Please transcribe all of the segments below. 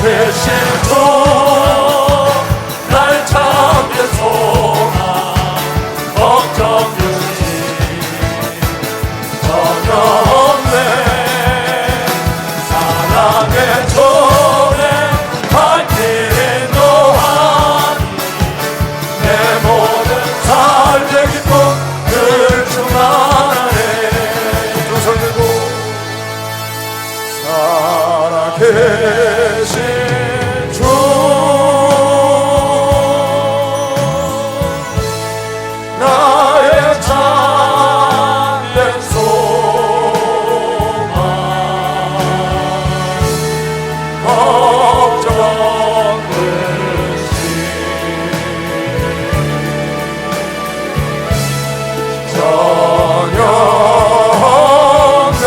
살아계신 주 날 찾는 소망 걱정 주시 전혀 없네 사랑의 전에 밝힌 노하니 내 모든 삶의 기쁨 늘 충만하네 두 손 들고 살아계신 주 나의 참된 소망 걱정 없으시 전혀 없네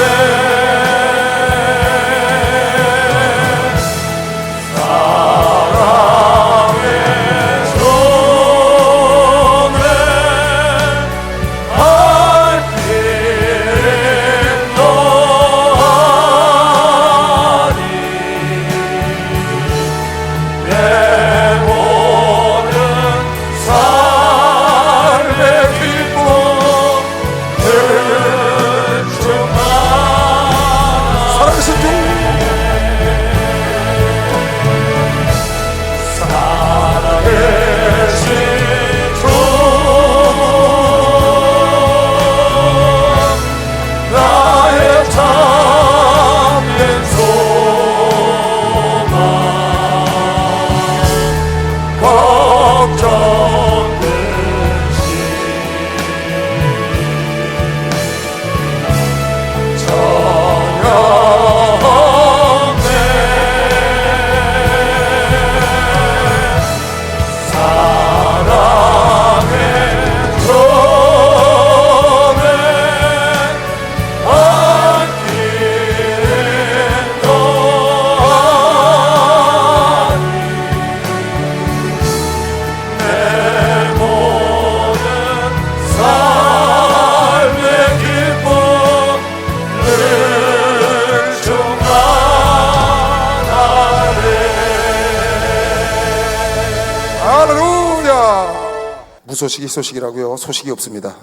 무소식이 소식이라고요? 소식이 없습니다.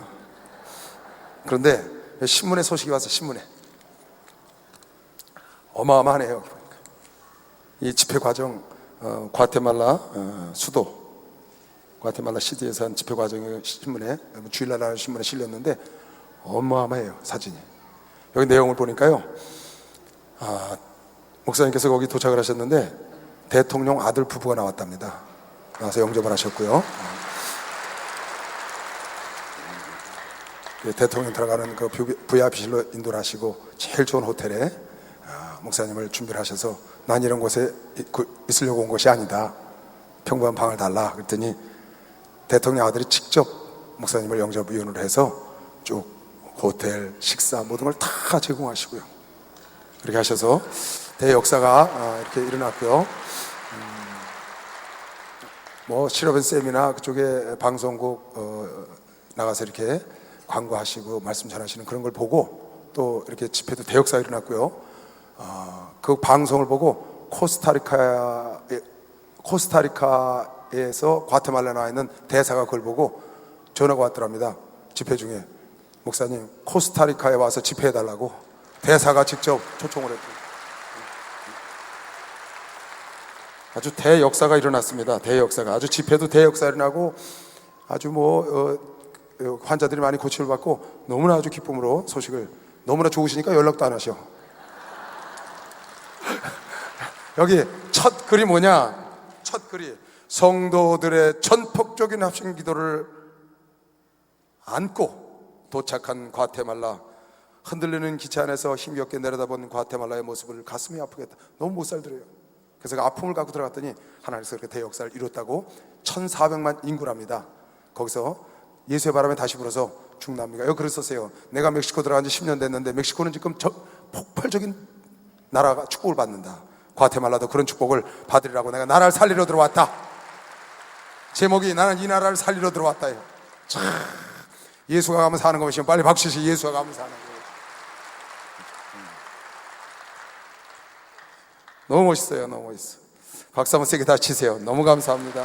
그런데 신문에 소식이 와서 신문에 어마어마하네요. 이 집회 과정 과테말라 수도 과테말라 시티에서 한 집회 과정이 신문에 주일날 나는 신문에 실렸는데 어마어마해요. 사진이. 여기 내용을 보니까요, 목사님께서 거기 도착을 하셨는데 대통령 아들 부부가 나왔답니다. 나와서 영접을 하셨고요. 대통령 들어가는 그 VIP실로 인도를 하시고 제일 좋은 호텔에 목사님을 준비를 하셔서 난 이런 곳에 있으려고 온 것이 아니다, 평범한 방을 달라 그랬더니 대통령 아들이 직접 목사님을 영접위원으로 해서 쭉 호텔, 식사 모든 걸 다 제공하시고요. 그렇게 하셔서 대역사가 이렇게 일어났고요. 뭐 실업은 쌤이나 그쪽에 방송국 나가서 이렇게 광고하시고 말씀 전하시는 그런 걸 보고 또 이렇게 집회도 대역사가 일어났고요. 그 방송을 보고 코스타리카에서 과테말라에 나와 있는 대사가 그걸 보고 전화가 왔더랍니다. 집회 중에 목사님 코스타리카에 와서 집회해달라고 대사가 직접 초청을 했고 아주 대역사가 일어났습니다. 대역사가 아주 집회도 대역사 일어나고 아주 환자들이 많이 고침을 받고 너무나 아주 기쁨으로 소식을 너무나 좋으시니까 연락도 안 하셔. 여기 첫 글이 뭐냐? 첫 글이 성도들의 전폭적인 합심 기도를 안고 도착한 과테말라. 흔들리는 기차 안에서 힘겹게 내려다본 과테말라의 모습을 가슴이 아프겠다. 너무 못 살더래요. 그래서 그 아픔을 갖고 들어갔더니 하나님께서 그렇게 대역사를 이뤘다고. 1400만 인구랍니다. 거기서 예수의 바람에 다시 불어서 중남미가 여기 그랬었어요. 내가 멕시코 들어간 지 10년 됐는데 멕시코는 지금 폭발적인 나라가 축복을 받는다. 과테말라도 그런 축복을 받으리라고 내가 나라를 살리러 들어왔다. 제목이 나는 이 나라를 살리러 들어왔다요. 참, 예수가 가면 사는 것이면 빨리 박수시. 예수가 가면 사는 거예요. 너무 멋있어요. 너무 멋있어. 박수 한번 세게 다 치세요. 너무 감사합니다.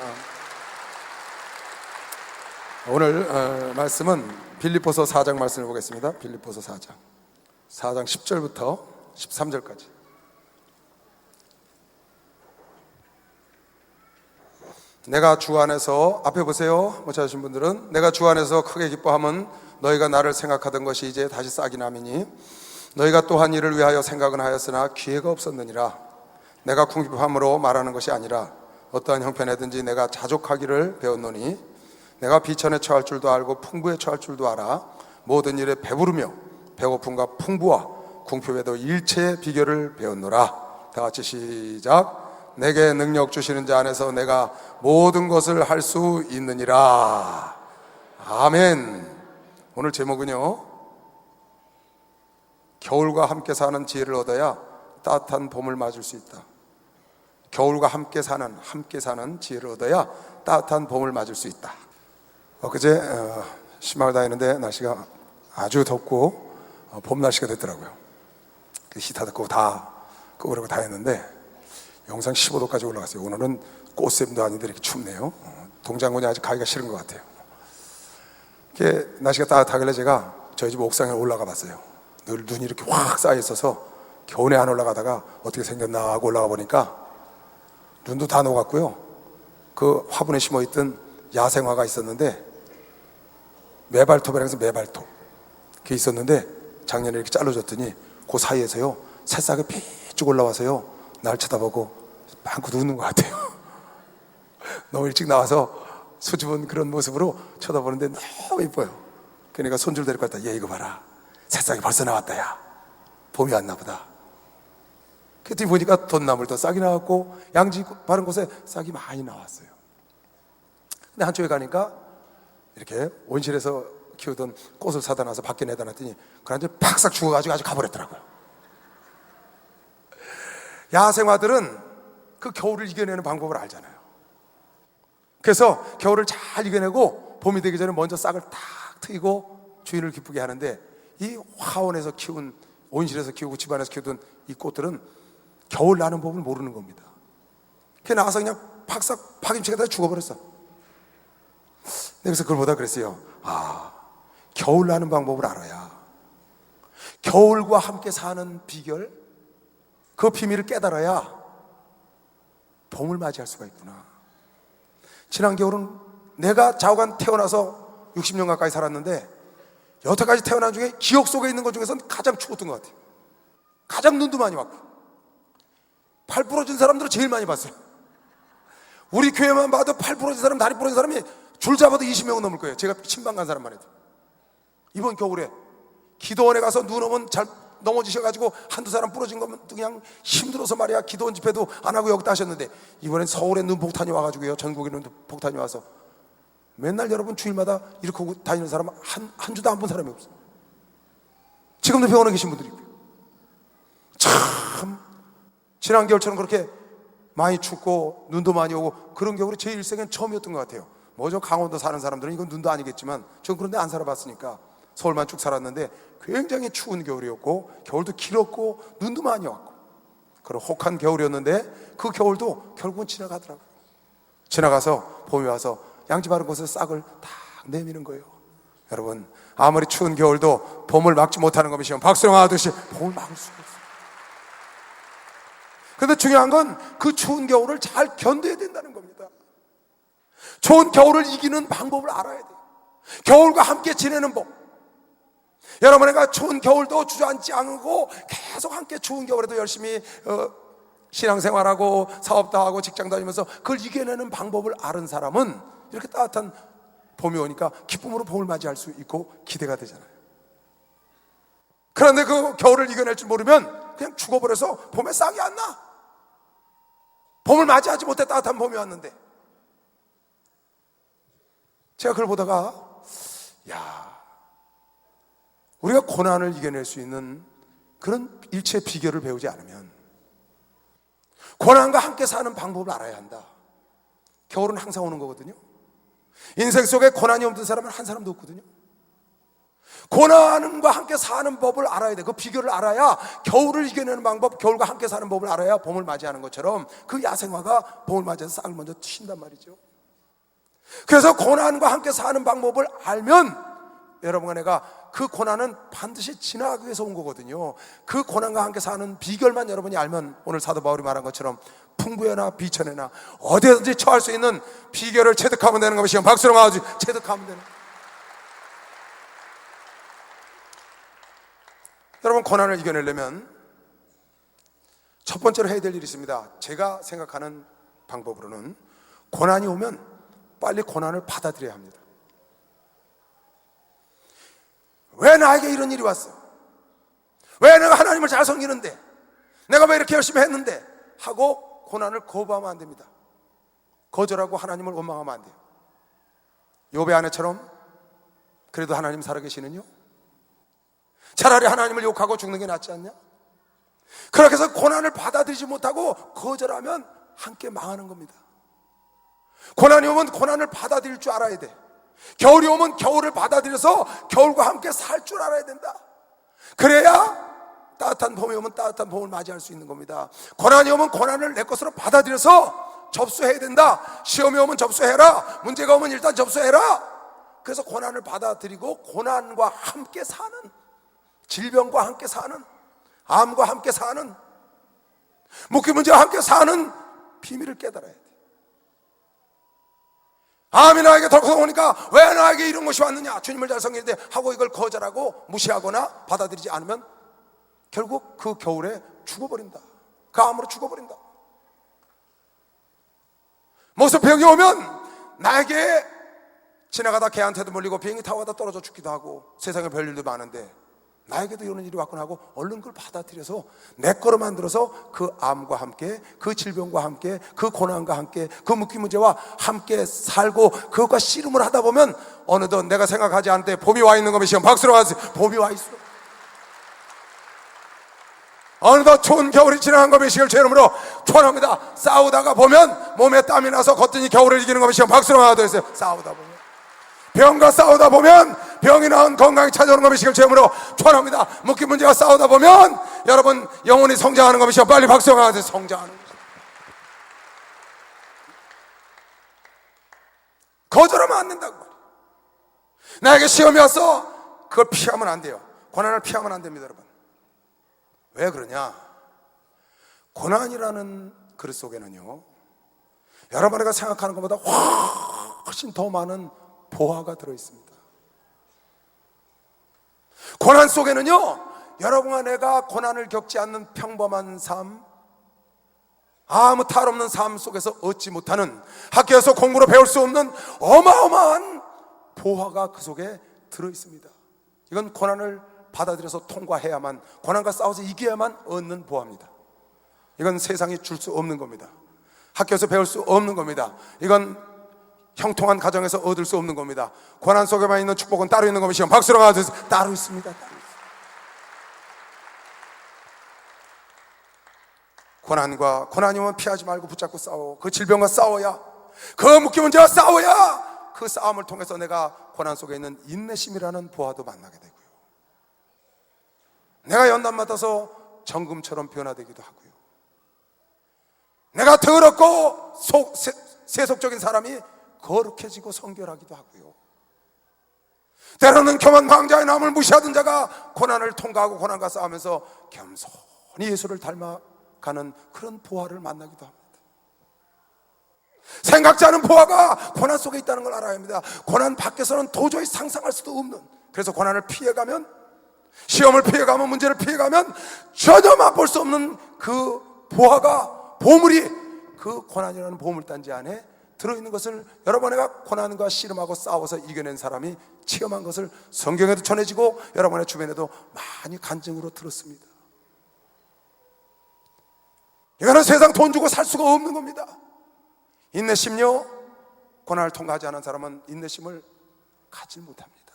오늘 말씀은 빌립보서 4장 말씀을 보겠습니다. 빌립보서 4장 10절부터 13절까지. 내가 주 안에서, 앞에 보세요. 못 찾으신 분들은, 내가 주 안에서 크게 기뻐함은 너희가 나를 생각하던 것이 이제 다시 싹이 남이니 너희가 또한 이를 위하여 생각은 하였으나 기회가 없었느니라. 내가 궁핍함으로 말하는 것이 아니라 어떠한 형편에든지 내가 자족하기를 배웠노니 내가 비천에 처할 줄도 알고 풍부에 처할 줄도 알아. 모든 일에 배부르며 배고픔과 풍부와 궁핍에도 일체의 비결을 배웠노라. 다 같이 시작. 내게 능력 주시는 자 안에서 내가 모든 것을 할 수 있느니라. 아멘. 오늘 제목은요, 겨울과 함께 사는 지혜를 얻어야 따뜻한 봄을 맞을 수 있다. 겨울과 함께 사는 지혜를 얻어야 따뜻한 봄을 맞을 수 있다. 엊그제 시막을 다니는데 날씨가 아주 덥고 봄 날씨가 됐더라고요. 히터 끄고 다 끄고 다 했는데 영상 15도까지 올라갔어요. 오늘은 꽃샘도 아닌데 이렇게 춥네요. 동장군이 아직 가기가 싫은 것 같아요. 이렇게 날씨가 따뜻하길래 제가 저희 집 옥상에 올라가 봤어요. 늘 눈이 이렇게 확 쌓여 있어서 겨우내 안 올라가다가 어떻게 생겼나 하고 올라가 보니까 눈도 다 녹았고요. 그 화분에 심어있던 야생화가 있었는데, 매발톱이라고 해서 매발톱 그게 있었는데 작년에 이렇게 잘라줬더니 그 사이에서요 새싹이 삐쭉 올라와서요 날 쳐다보고 방긋 웃는 것 같아요. 너무 일찍 나와서 수줍은 그런 모습으로 쳐다보는데 너무 예뻐요. 그러니까 손주를 데리고 왔다. 얘 이거 봐라, 새싹이 벌써 나왔다. 야, 봄이 왔나 보다. 그랬더니 보니까 돈나물도 싹이 나왔고 양지 바른 곳에 싹이 많이 나왔어요. 근데 한쪽에 가니까 이렇게 온실에서 키우던 꽃을 사다 놔서 밖에 내다 놨더니 그 완전히 팍싹 죽어가지고 아주 가버렸더라고요. 야생화들은 그 겨울을 이겨내는 방법을 알잖아요. 그래서 겨울을 잘 이겨내고 봄이 되기 전에 먼저 싹을 탁 트이고 주인을 기쁘게 하는데, 이 화원에서 키운, 온실에서 키우고 집안에서 키우던 이 꽃들은 겨울 나는 법을 모르는 겁니다. 그게 나와서 그냥 팍싹 파김치가 다 죽어버렸어. 그래서 그걸 보다 그랬어요. 겨울 나는 방법을 알아야, 겨울과 함께 사는 비결, 그 비밀을 깨달아야 봄을 맞이할 수가 있구나. 지난 겨울은 내가 좌우간 태어나서 60년 가까이 살았는데 여태까지 태어난 중에 기억 속에 있는 것 중에서는 가장 추웠던 것 같아요. 가장 눈도 많이 왔고 팔 부러진 사람들은 제일 많이 봤어요. 우리 교회만 봐도 팔 부러진 사람, 다리 부러진 사람이 줄 잡아도 20명은 넘을 거예요. 제가 신방 간 사람만 해도. 이번 겨울에 기도원에 가서 눈 오면 잘 넘어지셔가지고 한두 사람 부러진 거면 그냥 힘들어서 말이야 기도원 집회도 안 하고 여기다 하셨는데, 이번엔 서울에 눈폭탄이 와가지고요, 전국에 눈폭탄이 와서 맨날 여러분 주일마다 이렇게 오고 다니는 사람 한 주도 안 본 사람이 없어요. 지금도 병원에 계신 분들이 있고요. 참 지난 겨울처럼 그렇게 많이 춥고 눈도 많이 오고 그런 겨울이 제 일생엔 처음이었던 것 같아요. 저 강원도 사는 사람들은 이건 눈도 아니겠지만 전 그런데 안 살아봤으니까 서울만 쭉 살았는데 굉장히 추운 겨울이었고 겨울도 길었고 눈도 많이 왔고 그런 혹한 겨울이었는데 그 겨울도 결국은 지나가더라고요. 지나가서 봄이 와서 양지 바른 곳에서 싹을 딱 내미는 거예요. 여러분, 아무리 추운 겨울도 봄을 막지 못하는 것이면 박수령 하듯이 봄을 막을 수가 없어요. 그런데 중요한 건 그 추운 겨울을 잘 견뎌야 된다는 겁니다. 좋은 겨울을 이기는 방법을 알아야 돼요. 겨울과 함께 지내는 법. 여러분과 추운 겨울도 주저앉지 않고 계속 함께 추운 겨울에도 열심히 신앙생활하고 사업도 하고 직장 다니면서 그걸 이겨내는 방법을 아는 사람은 이렇게 따뜻한 봄이 오니까 기쁨으로 봄을 맞이할 수 있고 기대가 되잖아요. 그런데 그 겨울을 이겨낼 줄 모르면 그냥 죽어버려서 봄에 싹이 안 나. 봄을 맞이하지 못해 따뜻한 봄이 왔는데, 제가 그걸 보다가 우리가 고난을 이겨낼 수 있는 그런 일체의 비결을 배우지 않으면, 고난과 함께 사는 방법을 알아야 한다. 겨울은 항상 오는 거거든요. 인생 속에 고난이 없는 사람은 한 사람도 없거든요. 고난과 함께 사는 법을 알아야 돼. 그 비결을 알아야 겨울을 이겨내는 방법, 겨울과 함께 사는 법을 알아야 봄을 맞이하는 것처럼 그 야생화가 봄을 맞이해서 싹을 먼저 튄단 말이죠. 그래서 고난과 함께 사는 방법을 알면 여러분과 내가 그 고난은 반드시 지나가기 위해서 온 거거든요. 그 고난과 함께 사는 비결만 여러분이 알면 오늘 사도 바울이 말한 것처럼 풍부에나 비천에나 어디든지 처할 수 있는 비결을 체득하면 되는 것이요. 박수로 맞아주 체득하면 되는. 여러분, 고난을 이겨내려면 첫 번째로 해야 될 일이 있습니다. 제가 생각하는 방법으로는 고난이 오면 빨리 고난을 받아들여야 합니다. 왜 나에게 이런 일이 왔어? 왜 내가 하나님을 잘 섬기는데, 내가 왜 이렇게 열심히 했는데 하고 고난을 거부하면 안 됩니다. 거절하고 하나님을 원망하면 안 돼요. 욥의 아내처럼 그래도 하나님 살아계시는요? 차라리 하나님을 욕하고 죽는 게 낫지 않냐? 그렇게 해서 고난을 받아들이지 못하고 거절하면 함께 망하는 겁니다. 고난이 오면 고난을 받아들일 줄 알아야 돼. 겨울이 오면 겨울을 받아들여서 겨울과 함께 살 줄 알아야 된다. 그래야 따뜻한 봄이 오면 따뜻한 봄을 맞이할 수 있는 겁니다. 고난이 오면 고난을 내 것으로 받아들여서 접수해야 된다. 시험이 오면 접수해라. 문제가 오면 일단 접수해라. 그래서 고난을 받아들이고 고난과 함께 사는, 질병과 함께 사는, 암과 함께 사는, 묵기 문제와 함께 사는 비밀을 깨달아야 돼. 암이 나에게 덜컥 오니까 왜 나에게 이런 것이 왔느냐, 주님을 잘 섬기는데 하고 이걸 거절하고 무시하거나 받아들이지 않으면 결국 그 겨울에 죽어버린다. 그 암으로 죽어버린다. 무슨 병이 오면 나에게 지나가다 개한테도 물리고 비행기 타고 가다 떨어져 죽기도 하고 세상에 별일도 많은데 나에게도 이런 일이 왔구나 하고 얼른 그걸 받아들여서 내 거로 만들어서 그 암과 함께, 그 질병과 함께, 그 고난과 함께, 그 묵기 문제와 함께 살고 그것과 씨름을 하다 보면 어느덧 내가 생각하지 않을 때 봄이 와 있는 것이 박수로 하세요. 봄이 와 있어. 어느덧 추운 겨울이 지나간 것이 주의 이름으로 축원합니다. 싸우다가 보면 몸에 땀이 나서 걷더니 겨울을 이기는 것이 박수로 하세요. 싸우다 보면, 병과 싸우다 보면 병이 나은 건강이 찾아오는 것이 주의 이름으로 축원합니다. 묵기 문제와 싸우다 보면 여러분 영혼이 성장하는 것이 빨리 박수로 하세요. 성장하는 것이. 거절하면 안 된다고 말이에요. 나에게 시험이 왔어. 그걸 피하면 안 돼요. 고난을 피하면 안 됩니다, 여러분. 왜 그러냐? 고난이라는 그릇 속에는요, 여러분이 생각하는 것보다 훨씬 더 많은 보화가 들어있습니다. 고난 속에는요, 여러분과 내가 고난을 겪지 않는 평범한 삶, 아무 탈 없는 삶 속에서 얻지 못하는, 학교에서 공부로 배울 수 없는 어마어마한 보화가 그 속에 들어있습니다. 이건 고난을 받아들여서 통과해야만, 고난과 싸워서 이겨야만 얻는 보화입니다. 이건 세상에 줄 수 없는 겁니다. 학교에서 배울 수 없는 겁니다. 이건 형통한 가정에서 얻을 수 없는 겁니다. 고난 속에만 있는 축복은 따로 있는 것이요. 박수로 가주세요. 따로 있습니다. 따로 있습니다. 고난이 오면 피하지 말고 붙잡고 싸워. 그 질병과 싸워야, 그 묵기 문제와 싸워야 그 싸움을 통해서 내가 고난 속에 있는 인내심이라는 보화도 만나게 되고요, 내가 연단 맡아서 정금처럼 변화되기도 하고요, 내가 더럽고 세속적인 사람이 거룩해지고 성결하기도 하고요, 때로는 교만 광자의 남을 무시하던 자가 고난을 통과하고 고난과 싸우면서 겸손히 예수를 닮아가는 그런 보화를 만나기도 합니다. 생각지 않은 보화가 고난 속에 있다는 걸 알아야 합니다. 고난 밖에서는 도저히 상상할 수도 없는, 그래서 고난을 피해가면, 시험을 피해가면, 문제를 피해가면 전혀 맛볼 수 없는 그 보화가, 보물이 그 고난이라는 보물단지 안에 들어있는 것을 여러분과 고난과 씨름하고 싸워서 이겨낸 사람이 체험한 것을 성경에도 전해지고 여러분의 주변에도 많이 간증으로 들었습니다. 이거는 세상 돈 주고 살 수가 없는 겁니다. 인내심요, 고난을 통과하지 않은 사람은 인내심을 갖지 못합니다.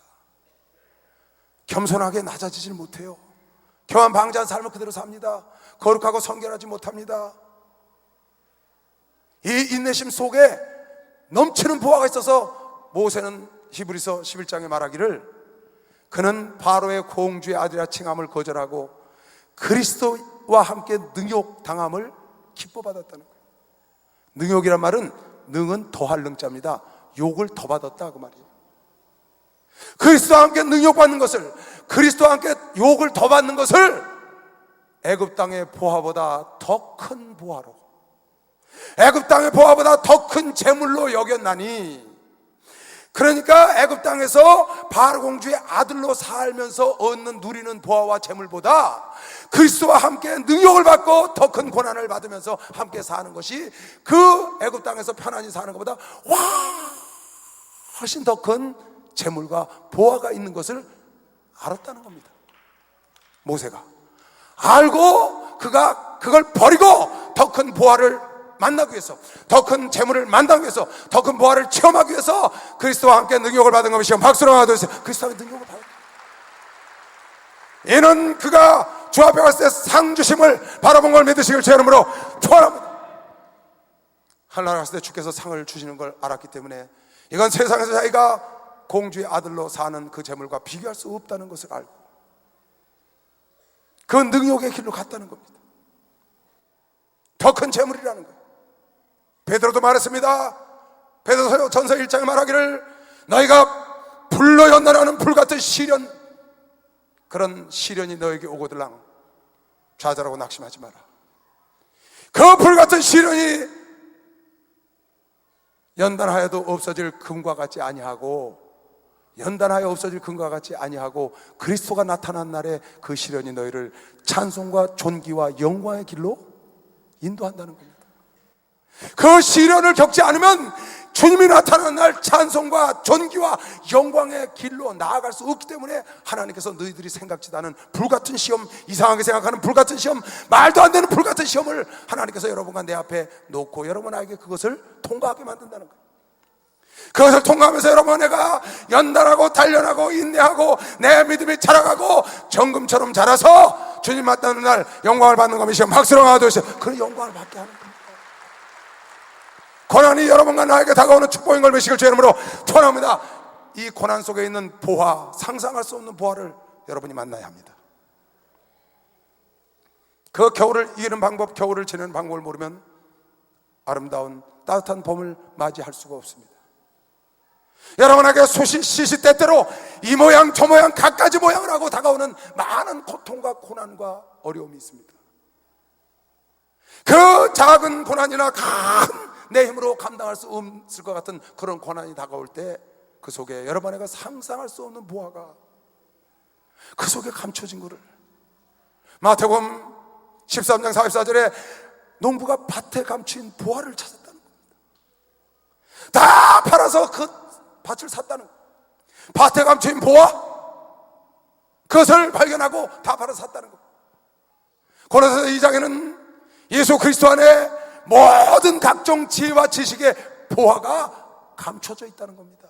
겸손하게 낮아지질 못해요. 교만 방자한 삶을 그대로 삽니다. 거룩하고 성결하지 못합니다. 이 인내심 속에 넘치는 보화가 있어서 모세는 히브리서 11장에 말하기를 그는 바로의 공주의 아들이라 칭함을 거절하고 그리스도와 함께 능욕당함을 기뻐받았다는 거예요. 능욕이란 말은 능은 더할 능자입니다. 욕을 더 받았다 그 말이에요. 그리스도와 함께 능욕받는 것을, 그리스도와 함께 욕을 더 받는 것을 애굽 땅의 보화보다 더 큰 보화로, 애굽 땅의 보화보다 더 큰 재물로 여겼나니, 그러니까 애굽 땅에서 바로 공주의 아들로 살면서 얻는 누리는 보화와 재물보다 그리스도와 함께 능욕을 받고 더 큰 고난을 받으면서 함께 사는 것이 그 애굽 땅에서 편안히 사는 것보다 훨씬 더 큰 재물과 보화가 있는 것을 알았다는 겁니다. 모세가 알고 그가 그걸 버리고 더 큰 보화를 만나기 위해서, 더 큰 재물을 만나기 위해서, 더 큰 보화를 체험하기 위해서 그리스도와 함께 능욕을 받은 것이요. 박수로 하도록 그리스도와 함께 능욕을 받았다. 이는 그가 주 앞에 갔을 때 상 주심을 바라본 걸 믿으시길 제 이름으로 축원합니다. 하늘나라 갔을 때 주께서 상을 주시는 걸 알았기 때문에 이건 세상에서 자기가 공주의 아들로 사는 그 재물과 비교할 수 없다는 것을 알고 그 능욕의 길로 갔다는 겁니다. 더 큰 재물이라는 거예요. 베드로도 말했습니다. 베드로 전서 1장에 말하기를 너희가 불로 연단하는 불같은 시련, 그런 시련이 너에게 오거들랑 좌절하고 낙심하지 마라. 그 불같은 시련이 연단하여도 없어질 금과 같지 아니하고, 연단하여 없어질 금과 같지 아니하고 그리스도가 나타난 날에 그 시련이 너희를 찬송과 존귀와 영광의 길로 인도한다는 겁니다. 그 시련을 겪지 않으면 주님이 나타난 날 찬송과 존귀와 영광의 길로 나아갈 수 없기 때문에 하나님께서 너희들이 생각지도 않은 불같은 시험, 이상하게 생각하는 불같은 시험, 말도 안 되는 불같은 시험을 하나님께서 여러분과 내 앞에 놓고 여러분에게 그것을 통과하게 만든다는 거예요. 그것을 통과하면서 여러분, 내가 연단하고 단련하고 인내하고 내 믿음이 자라가고 정금처럼 자라서 주님 만나는 날 영광을 받는 것이요. 박수로 하도록 그 영광을 받게 하는 겁니다. 고난이 여러분과 나에게 다가오는 축복인 걸 믿으시길 주 이름으로 축원합니다. 이 고난 속에 있는 보화, 상상할 수 없는 보화를 여러분이 만나야 합니다. 그 겨울을 이기는 방법, 겨울을 지내는 방법을 모르면 아름다운 따뜻한 봄을 맞이할 수가 없습니다. 여러분에게 시시때때로 이 모양 저 모양 갖가지 모양을 하고 다가오는 많은 고통과 고난과 어려움이 있습니다. 그 작은 고난이나 큰 내 힘으로 감당할 수 없을 것 같은 그런 고난이 다가올 때 그 속에 여러분에게 상상할 수 없는 보화가 그 속에 감춰진 것을, 마태복음 13장 44절에 농부가 밭에 감춘 보화를 찾았다는 겁니다. 다 팔아서 그 밭을 샀다는 거예요. 밭에 감춘 보화, 그것을 발견하고 다 팔아서 샀다는 거예요. 고린도서 2장에는 예수 그리스도 안에 모든 각종 지혜와 지식의 보화가 감춰져 있다는 겁니다.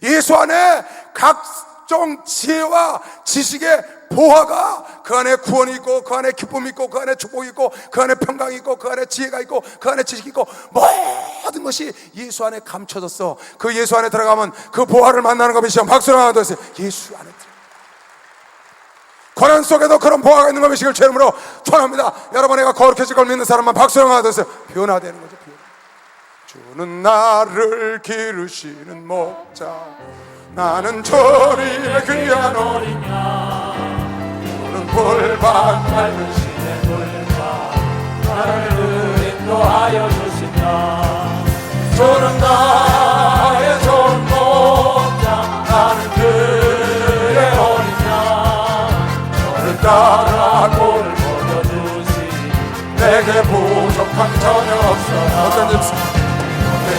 예수 안에 각종 지혜와 지식의 보화가, 그 안에 구원이 있고, 그 안에 기쁨이 있고, 그 안에 축복이 있고, 그 안에 평강이 있고, 그 안에 지혜가 있고, 그 안에 지식이 있고, 모든 것이 예수 안에 감춰졌어. 그 예수 안에 들어가면 그 보화를 만나는 것이죠. 박수를 하나 더 해주세요. 예수 안에 들어가. 고난 속에도 그런 보화가 있는 것이길 주 이름으로 축원합니다. 여러분에게 거룩해질 걸 믿는 사람만 박수를 하나 더 해주세요. 변화되는 거죠. 주는 나를 기르시는 목자, 나는 조림의 귀한 어린 양, 주는 불밭 밟은 시내 불밭, 나를 인도하여 주신다. 주는 나의 좋은 목자, 나는 그의 어린 양, 저를 따라 골을 먹여주시, 내게 부족함 전혀 없어. 어떤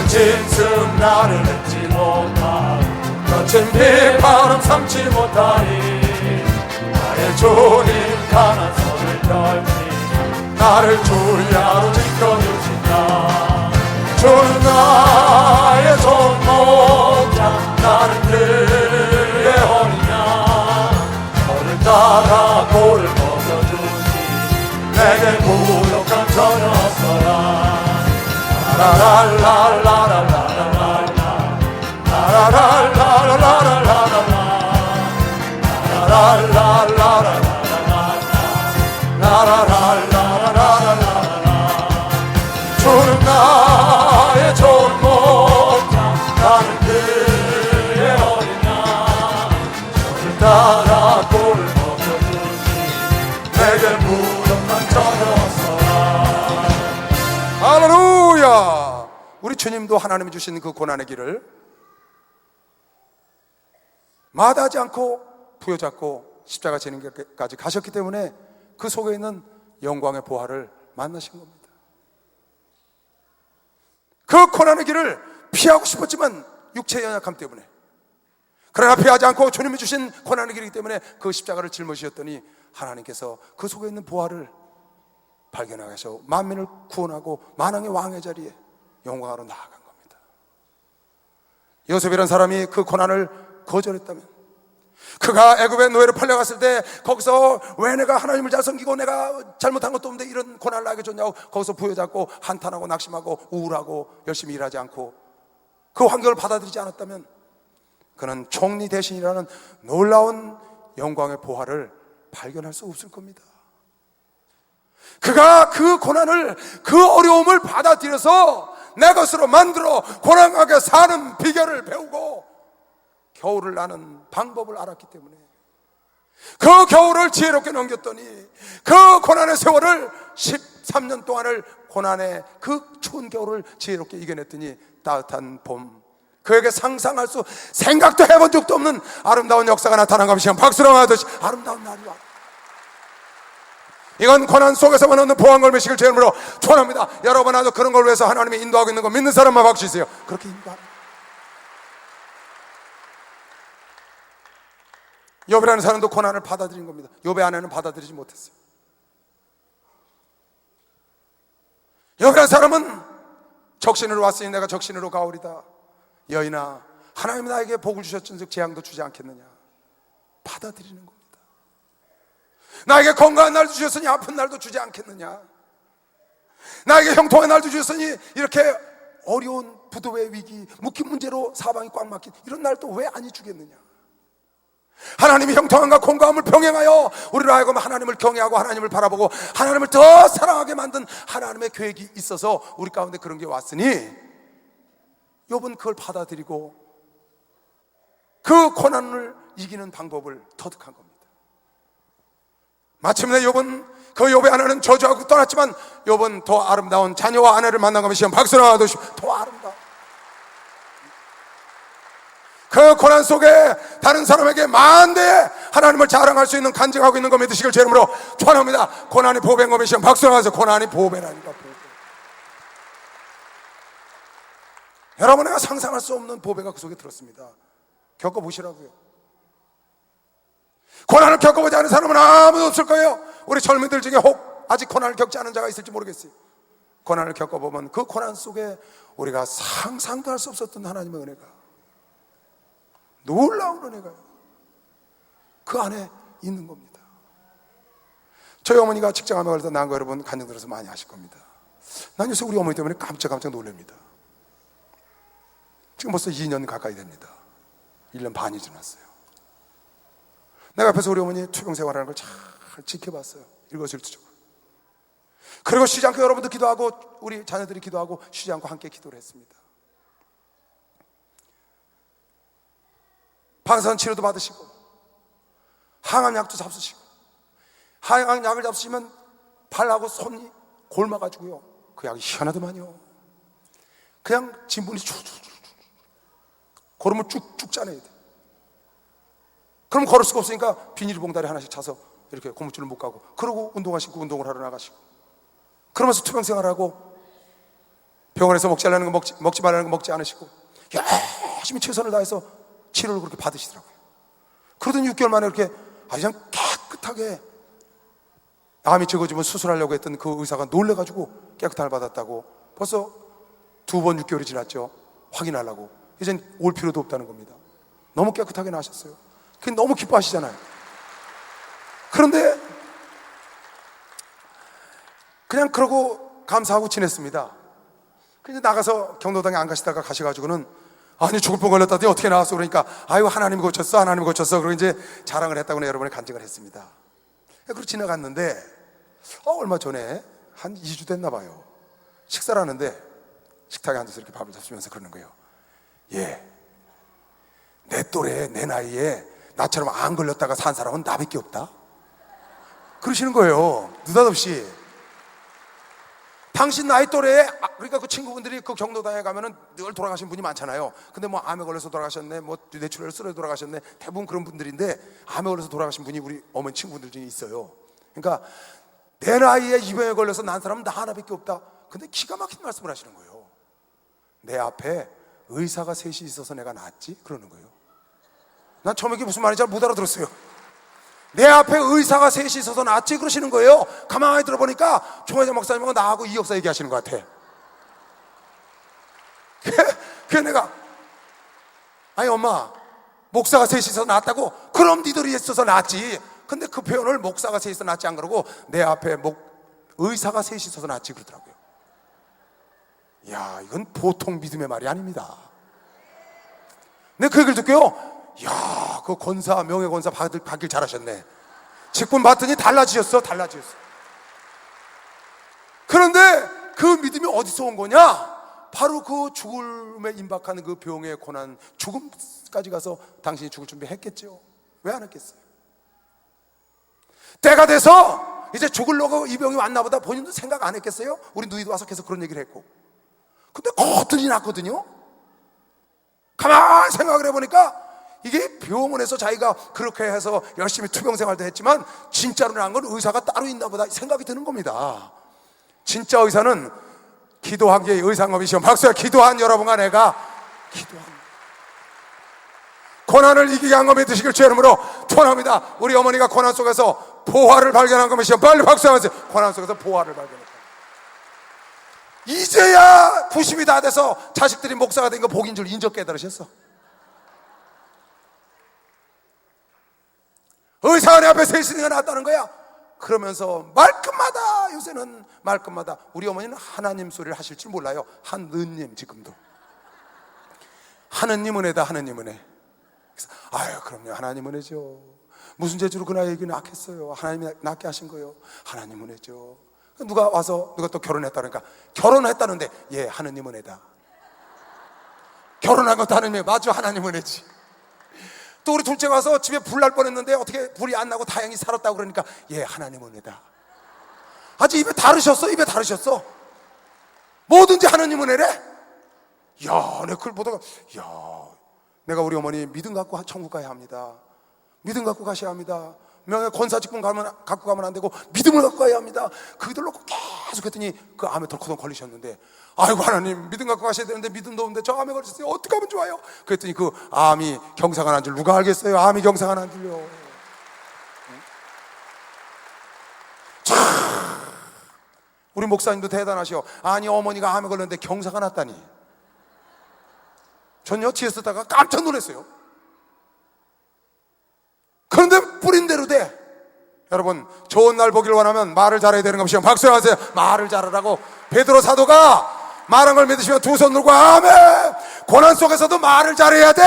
짐승 나를 맺지 못하고 거친 비바람 삼지 못하니, 나의 주님 강한 손을 펼치 나를 주야로 지켜주신다. 주는 나의 좋은 목자, 나는 그의 어린 양, 저를 따라 골을 먹여주시, 내게 부족함 전혀 없어라. 라라라라라라라라라, 라라라라라라라라, 주는 나의 좋은 목자 나는 그의 어린 양 저를 따라 꼴을 먹여주니 내게 무덤만 전하소서. 할렐루야. 우리 주님도 하나님이 주신 그 고난의 길을 마다하지 않고 부여잡고 십자가 지는 길까지 가셨기 때문에 그 속에 있는 영광의 보화를 만나신 겁니다. 그 고난의 길을 피하고 싶었지만 육체의 연약함 때문에, 그러나 피하지 않고 주님이 주신 고난의 길이기 때문에 그 십자가를 짊어지셨더니 하나님께서 그 속에 있는 보화를 발견하게 하셔 만민을 구원하고 만왕의 왕의 자리에 영광으로 나아간 겁니다. 요셉이라는 사람이 그 고난을 거절했다면, 그가 애굽의 노예로 팔려갔을 때 거기서 왜 내가 하나님을 잘 섬기고 내가 잘못한 것도 없는데 이런 고난을 나에게 줬냐고 거기서 부여잡고 한탄하고 낙심하고 우울하고 열심히 일하지 않고 그 환경을 받아들이지 않았다면 그는 총리 대신이라는 놀라운 영광의 보화를 발견할 수 없을 겁니다. 그가 그 고난을, 그 어려움을 받아들여서 내 것으로 만들어 고난하게 사는 비결을 배우고 겨울을 나는 방법을 알았기 때문에 그 겨울을 지혜롭게 넘겼더니 그 고난의 세월을 13년 동안을 고난의 그 추운 겨울을 지혜롭게 이겨냈더니 따뜻한 봄, 그에게 상상할 수 생각도 해본 적도 없는 아름다운 역사가 나타난 것이 박수로 하듯이 아름다운 날이 왔다. 이건 고난 속에서만 얻는 보안 걸매식을 제 이름으로 축원합니다. 여러분 아주 그런 걸 위해서 하나님이 인도하고 있는 거 믿는 사람만 박수 주세요. 그렇게 인도합니다. 욥이라는 사람도 고난을 받아들인 겁니다. 욥의 아내는 받아들이지 못했어요. 욥이라는 사람은 적신으로 왔으니 내가 적신으로 가오리다. 여인아, 하나님이 나에게 복을 주셨은즉 재앙도 주지 않겠느냐. 받아들이는 겁니다. 나에게 건강한 날도 주셨으니 아픈 날도 주지 않겠느냐. 나에게 형통한 날도 주셨으니 이렇게 어려운 부도의 위기, 묵힌 문제로 사방이 꽉 막힌 이런 날도 왜 아니 주겠느냐. 하나님이 형통함과 건강함을 병행하여 우리로 하여금 하나님을 경외하고 하나님을 바라보고 하나님을 더 사랑하게 만든 하나님의 계획이 있어서 우리 가운데 그런 게 왔으니 욥은 그걸 받아들이고 그 고난을 이기는 방법을 터득한 겁니다. 마침내 욥은, 그 욥의 아내는 저주하고 떠났지만 욥은 더 아름다운 자녀와 아내를 만난 것이 박수를 하듯이 더 아름다워. 그 고난 속에 다른 사람에게 만대에 하나님을 자랑할 수 있는 간증하고 있는 거 믿으시길 제 이름으로 축원합니다. 고난이 보배인 거 믿으시면 박수를 하면서 고난이 보배라니까. 보배. 여러분, 내가 상상할 수 없는 보배가 그 속에 들었습니다. 겪어보시라고요. 고난을 겪어보지 않은 사람은 아무도 없을 거예요. 우리 젊은이들 중에 혹 아직 고난을 겪지 않은 자가 있을지 모르겠어요. 고난을 겪어보면 그 고난 속에 우리가 상상도 할 수 없었던 하나님의 은혜가, 놀라운 은혜가 그 안에 있는 겁니다. 저희 어머니가 직장암에 걸려서 낳은 거 여러분 간증 들어서 많이 아실 겁니다. 난 요새 우리 어머니 때문에 깜짝 놀랍니다. 지금 벌써 2년 가까이 됩니다. 1년 반이 지났어요. 내가 옆에서 우리 어머니 투병 생활하는 걸 잘 지켜봤어요. 일거수일투족을. 그리고 쉬지 않고 여러분들 기도하고 우리 자녀들이 기도하고 쉬지 않고 함께 기도를 했습니다. 방사선 치료도 받으시고 항암약도 잡수시고, 항암약을 잡수시면 발하고 손이 골마가지고요, 그 약이 희한하더만요. 그냥 진분이 쭉쭉쭉 걸으면 쭉쭉 짜내야 돼. 그럼 걸을 수가 없으니까 비닐봉다리 하나씩 차서 이렇게 고무줄을 못 가고, 그러고 운동하시고 운동을 하러 나가시고, 그러면서 투병 생활하고 병원에서 먹지 말라는 거 먹지 말라는 거 먹지 않으시고 열심히 최선을 다해서 치료를 그렇게 받으시더라고요. 그러더니 6개월 만에 이렇게 아주 그냥 깨끗하게, 암이 적어지면 수술하려고 했던 그 의사가 놀래가지고 깨끗함을 받았다고. 벌써 2번 6개월이 지났죠. 확인하려고. 이젠 올 필요도 없다는 겁니다. 너무 깨끗하게 나셨어요. 그게 너무 기뻐하시잖아요. 그런데 그냥 그러고 감사하고 지냈습니다. 그냥 나가서 경로당에 안 가시다가 가셔가지고는 아니 죽을 뻔 걸렸다더니 어떻게 나왔어? 그러니까 아유 하나님이 고쳤어, 하나님이 고쳤어. 그리고 이제 자랑을 했다고 여러분이 간증을 했습니다. 그렇게 지나갔는데 얼마 전에 한 2주 됐나 봐요. 식사를 하는데 식탁에 앉아서 이렇게 밥을 잡수면서 그러는 거예요. 예, 내 또래 내 나이에 나처럼 안 걸렸다가 산 사람은 나밖에 없다. 그러시는 거예요. 느닷없이. 당신 나이 또래에, 그러니까 그 친구분들이 그 경로당에 가면은 늘 돌아가신 분이 많잖아요. 근데 뭐 암에 걸려서 돌아가셨네, 뭐 뇌출혈 쓰러져 돌아가셨네, 대부분 그런 분들인데 암에 걸려서 돌아가신 분이 우리 어머니 친구분들 중에 있어요. 그러니까 내 나이에 이 병에 걸려서 난 사람은 나 하나밖에 없다. 근데 기가 막힌 말씀을 하시는 거예요. 내 앞에 의사가 셋이 있어서 내가 낫지? 그러는 거예요. 난 처음에 이게 무슨 말인지 잘 못 알아들었어요. 내 앞에 의사가 셋이 있어서 낫지? 그러시는 거예요. 가만히 들어보니까 총회장 목사님하고 나하고 이 역사 얘기하시는 것 같아. 그래서 내가 아니 엄마, 목사가 셋이 있어서 낫다고? 그럼 니들이 있어서 낫지. 근데 그 표현을 목사가 셋이 있어서 낫지 안 그러고 내 앞에 의사가 셋이 있어서 낫지 그러더라고요. 야, 이건 보통 믿음의 말이 아닙니다. 근데 그 얘기를 듣고요, 야, 그 권사, 명예권사 받길 잘하셨네. 직분 받더니 달라지셨어. 그런데 그 믿음이 어디서 온 거냐? 바로 그 죽음에 임박하는 그 병의 고난, 죽음까지 가서 당신이 죽을 준비했겠죠. 왜 안 했겠어요? 때가 돼서 이제 죽으려고 이 병이 왔나 보다 본인도 생각 안 했겠어요? 우리 누이도 와서 계속 그런 얘기를 했고. 근데 거뜬히 났거든요. 가만히 생각을 해보니까 이게 병원에서 자기가 그렇게 해서 열심히 투병 생활도 했지만 진짜로 난 건 의사가 따로 있나 보다 생각이 드는 겁니다. 진짜 의사는 기도한 게 의상업이시오. 박수야. 기도한 여러분과 내가 기도한 고난을 이기게 한 것이 되시길 주의 이름으로 축원합니다. 우리 어머니가 고난 속에서 보화를 발견한 것이시오. 빨리 박수하면서 고난 속에서 보화를 발견했다. 이제야 90이 다 돼서 자식들이 목사가 된 거 복인 줄 인적 깨달으셨어. 의사가 내 앞에 서 있으니까 낫다는 거야. 그러면서 말끝마다, 요새는 말끝마다 우리 어머니는 하나님 소리를 하실 줄 몰라요. 하느님. 지금도 하느님 은혜다, 하느님 은혜. 그래서 아유 그럼요, 하나님 은혜죠. 무슨 재주로 그 나이에 낳겠어요. 하나님이 낳게 하신 거예요. 하나님 은혜죠. 누가 와서 누가 또 결혼했다 그러니까 결혼했다는데 예, 하느님 은혜다. 결혼한 것도 하느님, 맞죠? 하나님 은혜지. 또 우리 둘째 와서 집에 불 날 뻔했는데 어떻게 불이 안 나고 다행히 살았다고 그러니까 예, 하나님 은혜다. 아주 입에 다르셨어. 뭐든지 하나님 은혜래. 야, 내가 그걸 보다가 야, 내가 우리 어머니 믿음 갖고 천국 가야 합니다. 믿음 갖고 가셔야 합니다. 명예 권사 직분 갖고 가면 안 되고 믿음을 갖고 가야 합니다. 그들 놓고 계속 했더니 그 암에 덜커덩 걸리셨는데 아이고 하나님, 믿음 갖고 가셔야 되는데 믿음도 없는데 저 암에 걸리셨어요. 어떻게 하면 좋아요? 그랬더니 그 암이 경사가 난 줄 누가 알겠어요? 암이 경사가 난 줄요. 참, 우리 목사님도 대단하셔. 아니 어머니가 암에 걸렸는데 경사가 났다니. 전요 뒤에 쓰다가 깜짝 놀랐어요. 그런데 뿌린 대로 돼. 여러분, 좋은 날 보길 원하면 말을 잘해야 되는 것이요. 박수하세요. 말을 잘하라고. 베드로 사도가 말한 걸 믿으시면 두 손 들고 아멘. 고난 속에서도 말을 잘해야 돼.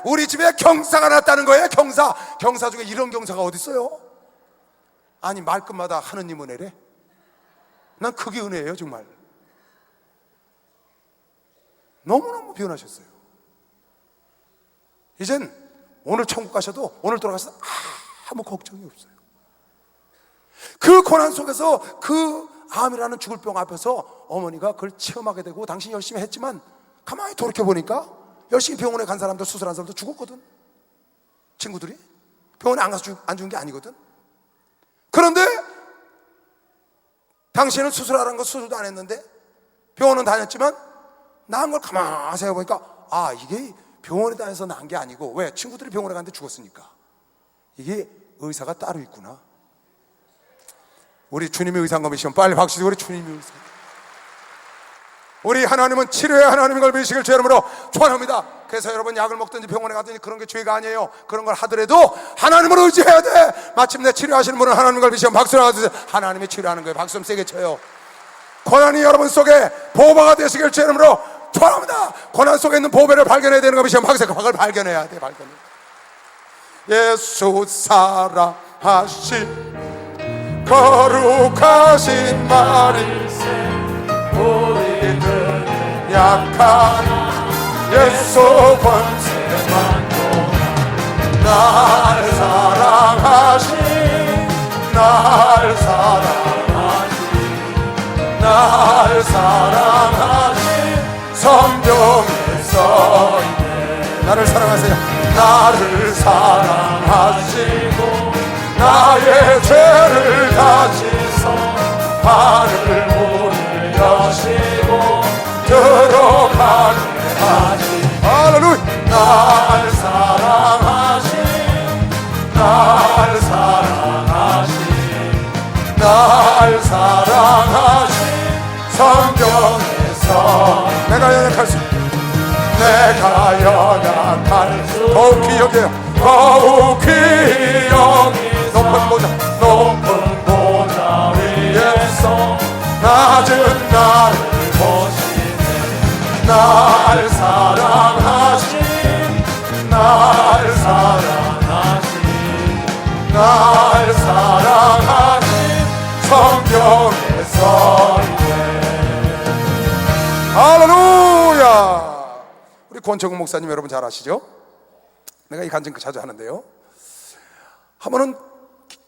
우리 집에 경사가 났다는 거예요. 경사 중에 이런 경사가 어디 있어요? 아니 말끝마다 하느님 은혜래. 난 그게 은혜예요 정말. 너무너무 변하셨어요. 이젠 오늘 천국 가셔도 오늘 돌아가셔도 아무 걱정이 없어요. 그 고난 속에서 그 암이라는 죽을 병 앞에서 어머니가 그걸 체험하게 되고 당신이 열심히 했지만 가만히 돌이켜보니까 열심히 병원에 간 사람들, 수술한 사람들 죽었거든. 친구들이 병원에 안 가서 안 죽은 게 아니거든. 그런데 당신은 수술하라는 거 수술도 안 했는데 병원은 다녔지만 나은 걸 가만히 생각해보니까 아, 이게 병원에 다녀서 난 게 아니고, 왜? 친구들이 병원에 갔는데 죽었으니까. 이게 의사가 따로 있구나. 우리 주님의 의상검이시면 빨리 박수 주고 우리 주님의 의상. 우리 하나님은 치료의 하나님인 걸 믿으시길 주 이름으로 축원합니다. 그래서 여러분 약을 먹든지 병원에 가든지 그런 게 죄가 아니에요. 그런 걸 하더라도 하나님을 의지해야 돼. 마침내 치료하시는 분은 하나님인 걸 믿으시면 박수를 하세요. 하나님이 치료하는 거예요. 박수 좀 세게 쳐요. 고난이 여러분 속에 보호막가 되시길 주 이름으로 축원합니다. 고난 속에 있는 보배를 발견해야 되는 것이 시험하세요. 그걸 발견해야 돼. 발견해. 예수 사랑하신 거룩하신 말일세 우리들은 약한 예수 권세만 날 사랑하신 날 사랑하신 성경에 써있네. 나를 사랑하세요. 나를 사랑하시고 나의 죄를 다 씻어 하늘 문을 여시고 들어가게 하시. 할렐루야. 날 사랑하신 날 사랑하신 성경에서 내가 연약할 수 더욱 기억해요. 더욱 기억이 높은 보좌 위에서 낮은 나를 보시네. 날 사랑하신 성경에서 할렐루야. 우리 권철국 목사님 여러분 잘 아시죠? 내가 이 간증 자주 하는데요. 한 번은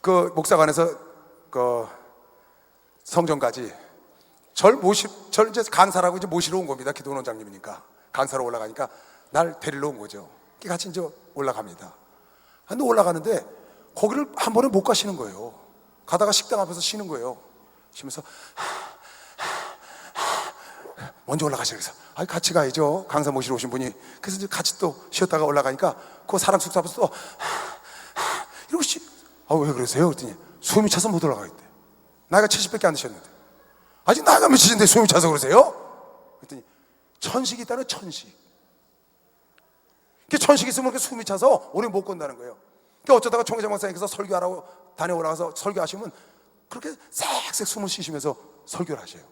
그 목사관에서 그 성전까지 절 이제 강사라고 이제 모시러 온 겁니다. 기도원장님이니까 강사로 올라가니까 날 데리러 온 거죠. 같이 이제 올라갑니다. 근데 올라가는데 거기를 한 번에 못 가시는 거예요. 가다가 식당 앞에서 쉬는 거예요. 쉬면서 먼저 올라가시라 그래서 같이 가야죠. 강사 모시러 오신 분이. 그래서 이제 같이 또 쉬었다가 올라가니까 그 사람 숙소 앞에서 또 이러고 왜 그러세요? 그랬더니 숨이 차서 못 올라가겠대. 나이가 70밖에 안 되셨는데 아직 나이가 몇이신데 숨이 차서 그러세요? 그랬더니 천식이 있다는 천식. 천식이 있으면 그렇게 숨이 차서 오래 못 건다는 거예요. 어쩌다가 총회장 목사님께서 설교하라고 다녀오라서 설교하시면 그렇게 쌕쌕 숨을 쉬시면서 설교를 하셔요.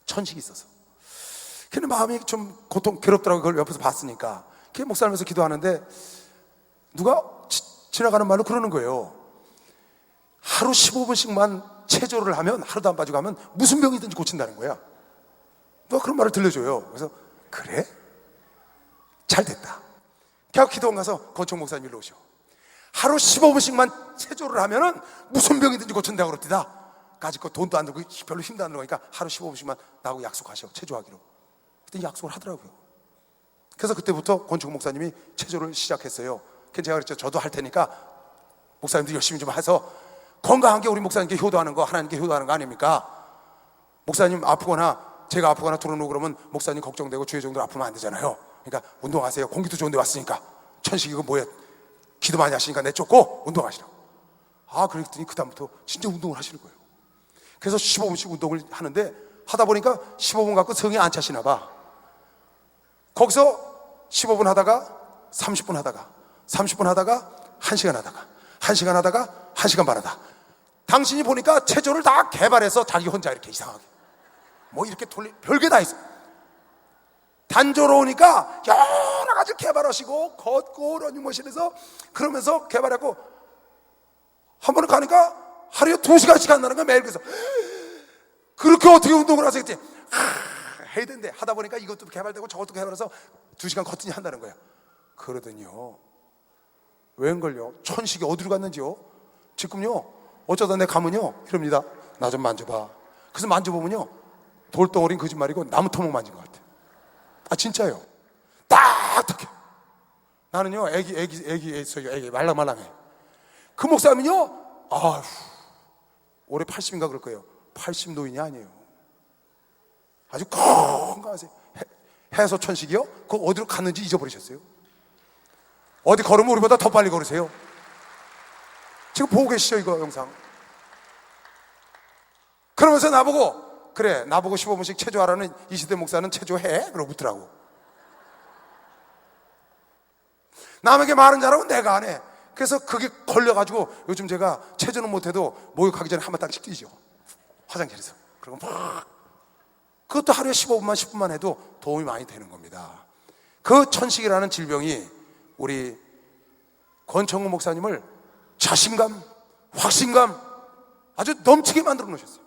천식이 있어서. 근데 마음이 좀 괴롭더라고요. 그걸 옆에서 봤으니까. 목사님께서 기도하는데 누가 지나가는 말로 그러는 거예요. 하루 15분씩만 체조를 하면, 하루도 안 빠지고 하면 무슨 병이든지 고친다는 거야. 누가 그런 말을 들려줘요. 그래서 그래? 잘 됐다. 계속 기도원 가서 권총 목사님 일로 오셔. 하루 15분씩만 체조를 하면은 무슨 병이든지 고친다고 그럽니다. 까짓 돈도 안 들고 별로 힘도 안 들어가니까 하루 15분씩만 나하고 약속하셔. 체조하기로. 그때 약속을 하더라고요. 그래서 그때부터 권총 목사님이 체조를 시작했어요. 제가 그랬죠. 저도 할 테니까 목사님도 열심히 좀 해서 건강한 게 우리 목사님께 효도하는 거, 하나님께 효도하는 거 아닙니까? 목사님 아프거나 제가 아프거나 들어오고 그러면 목사님 걱정되고 주의 종들 아프면 안 되잖아요. 그러니까 운동하세요. 공기도 좋은데 왔으니까. 천식 이거 뭐야? 기도 많이 하시니까 내쫓고 운동하시라고. 그랬더니 그 다음부터 진짜 운동을 하시는 거예요. 그래서 15분씩 운동을 하는데 하다 보니까 15분 갖고 성이 안 차시나 봐. 거기서 15분 하다가 30분 하다가 30분 하다가 1시간 하다가 1시간 하다가 1시간 반 하다. 당신이 보니까 체조를 다 개발해서 자기 혼자 이렇게 이상하게 뭐 이렇게 별게 다 있어. 단조로우니까 여러 가지 개발하시고 걷고 러닝머신에서 그러면서 개발하고 한 번은 가니까 하루에 2시간씩 한다는 거야 매일. 그래서 그렇게 어떻게 운동을 하세요? 그때 해야 되는데 하다 보니까 이것도 개발되고 저것도 개발해서 2시간 걷더니 한다는 거야. 그러더니요 웬걸요? 천식이 어디로 갔는지요? 지금요 어쩌다 내 가면요 이럽니다. 나 좀 만져봐. 그래서 만져보면요 돌덩어리는 거짓말이고 나무 토목 만진 것 같아. 진짜요. 딱딱해. 나는요 애기 있어요. 애기 말랑말랑해. 그 목사님은요 올해 80인가 그럴 거예요. 80 노인이 아니에요. 아주 건강하세요. 해서 천식이요? 그거 어디로 갔는지 잊어버리셨어요. 어디 걸으면 우리보다 더 빨리 걸으세요. 지금 보고 계시죠 이거 영상. 그러면서 나보고 그래 나보고 15분씩 체조하라는 이시대 목사는 체조해? 그러고 묻더라고. 남에게 말은 잘하고 내가 안 해. 그래서 그게 걸려가지고 요즘 제가 체조는 못해도 목욕하기 전에 한 바탕씩 뛰죠. 화장실에서. 그리고 막 그것도 하루에 15분만 10분만 해도 도움이 많이 되는 겁니다. 그 천식이라는 질병이 우리 권총우 목사님을 자신감, 확신감 아주 넘치게 만들어 놓으셨어요.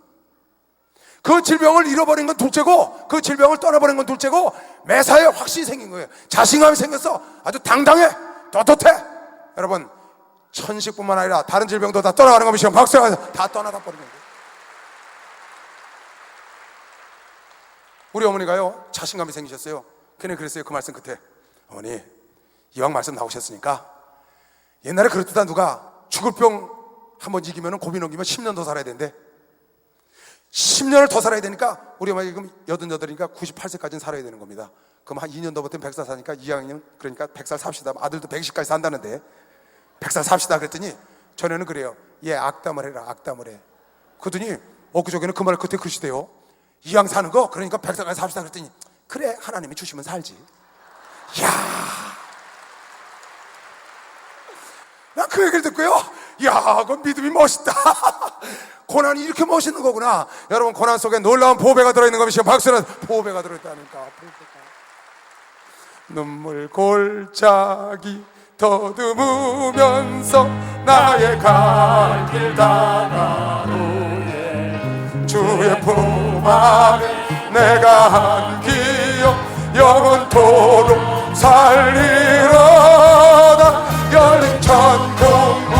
그 질병을 잃어버린 건 둘째고, 그 질병을 떠나버린 건 둘째고, 매사에 확신이 생긴 거예요. 자신감이 생겨서 아주 당당해, 떳떳해. 여러분, 천식뿐만 아니라 다른 질병도 다 떠나가는 겁니다. 박수가 다 떠나다 버리는 거예요. 우리 어머니가요, 자신감이 생기셨어요. 그냥 그랬어요. 그 말씀 끝에, 어머니, 이왕 말씀 나오셨으니까 옛날에 그랬다, 누가 죽을 병 한번 이기면 고비 넘기면 10년 더 살아야 된대. 10년을 더 살아야 되니까 우리 어머니 지금 88이니까 98세까지는 살아야 되는 겁니다. 그럼 한 2년 더 버티면 100살 사니까 2학년, 그러니까 100살 삽시다. 아들도 120까지 산다는데 100살 삽시다 그랬더니 전에는 그래요. 얘 악담을 해라, 악담을 해. 그랬더니 엊그저께는 그 말을 그때 그러시대요. 이왕 사는 거 그러니까 100살까지 삽시다 그랬더니 그래, 하나님이 주시면 살지. 이야, 난 그 얘기를 듣고요, 이야, 그 믿음이 멋있다. 고난이 이렇게 멋있는 거구나. 여러분, 고난 속에 놀라운 보배가 들어있는 겁니다. 박수는 보배가 들어있다니까. 보배가. 눈물 골짜기 더듬으면서 나의 갈 길 다가오예. 주의 품 안에 내가 한 기억 영원토록 살리로다. 열린 천국문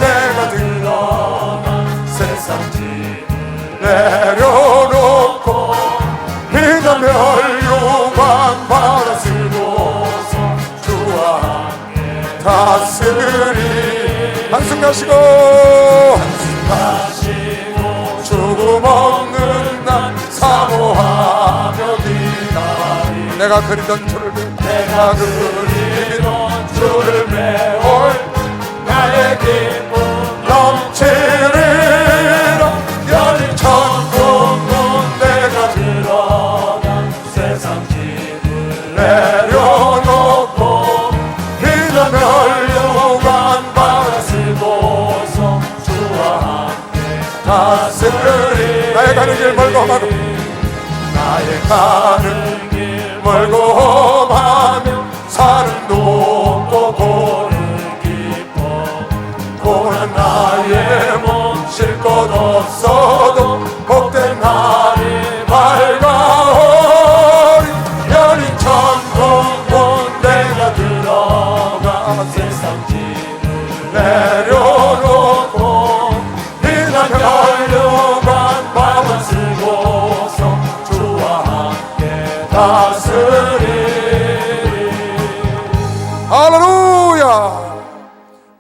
내가 들어가 세상 짐을 내려놓고 비가 멸류관 바다 쓸고서 주와 함께 다스리. 한숨 가시고 죽음 없는 날 사모하며 기다리. 내가 그리던 주를 내가 그리던 주를 배울 나의 기쁨 넘치리라. 열린 천국문 내가 들어가 세상 짐을 내려놓고 비가 멸류관 바다 쓸고서 주와 함께 다스리. 나의 가는 길 멀고 험하고 나의 가는 길 멀고 험하며 산은 높고 고는 깊어. 고난 나의 몸 쉴 것 없어도 복된 날이 밝아오리. 열린 천국문 내가 들어가 세상 짐을 내려놓고 비나 멸류관 바다 쓸고서 주와 함께 다스리. 할렐루야.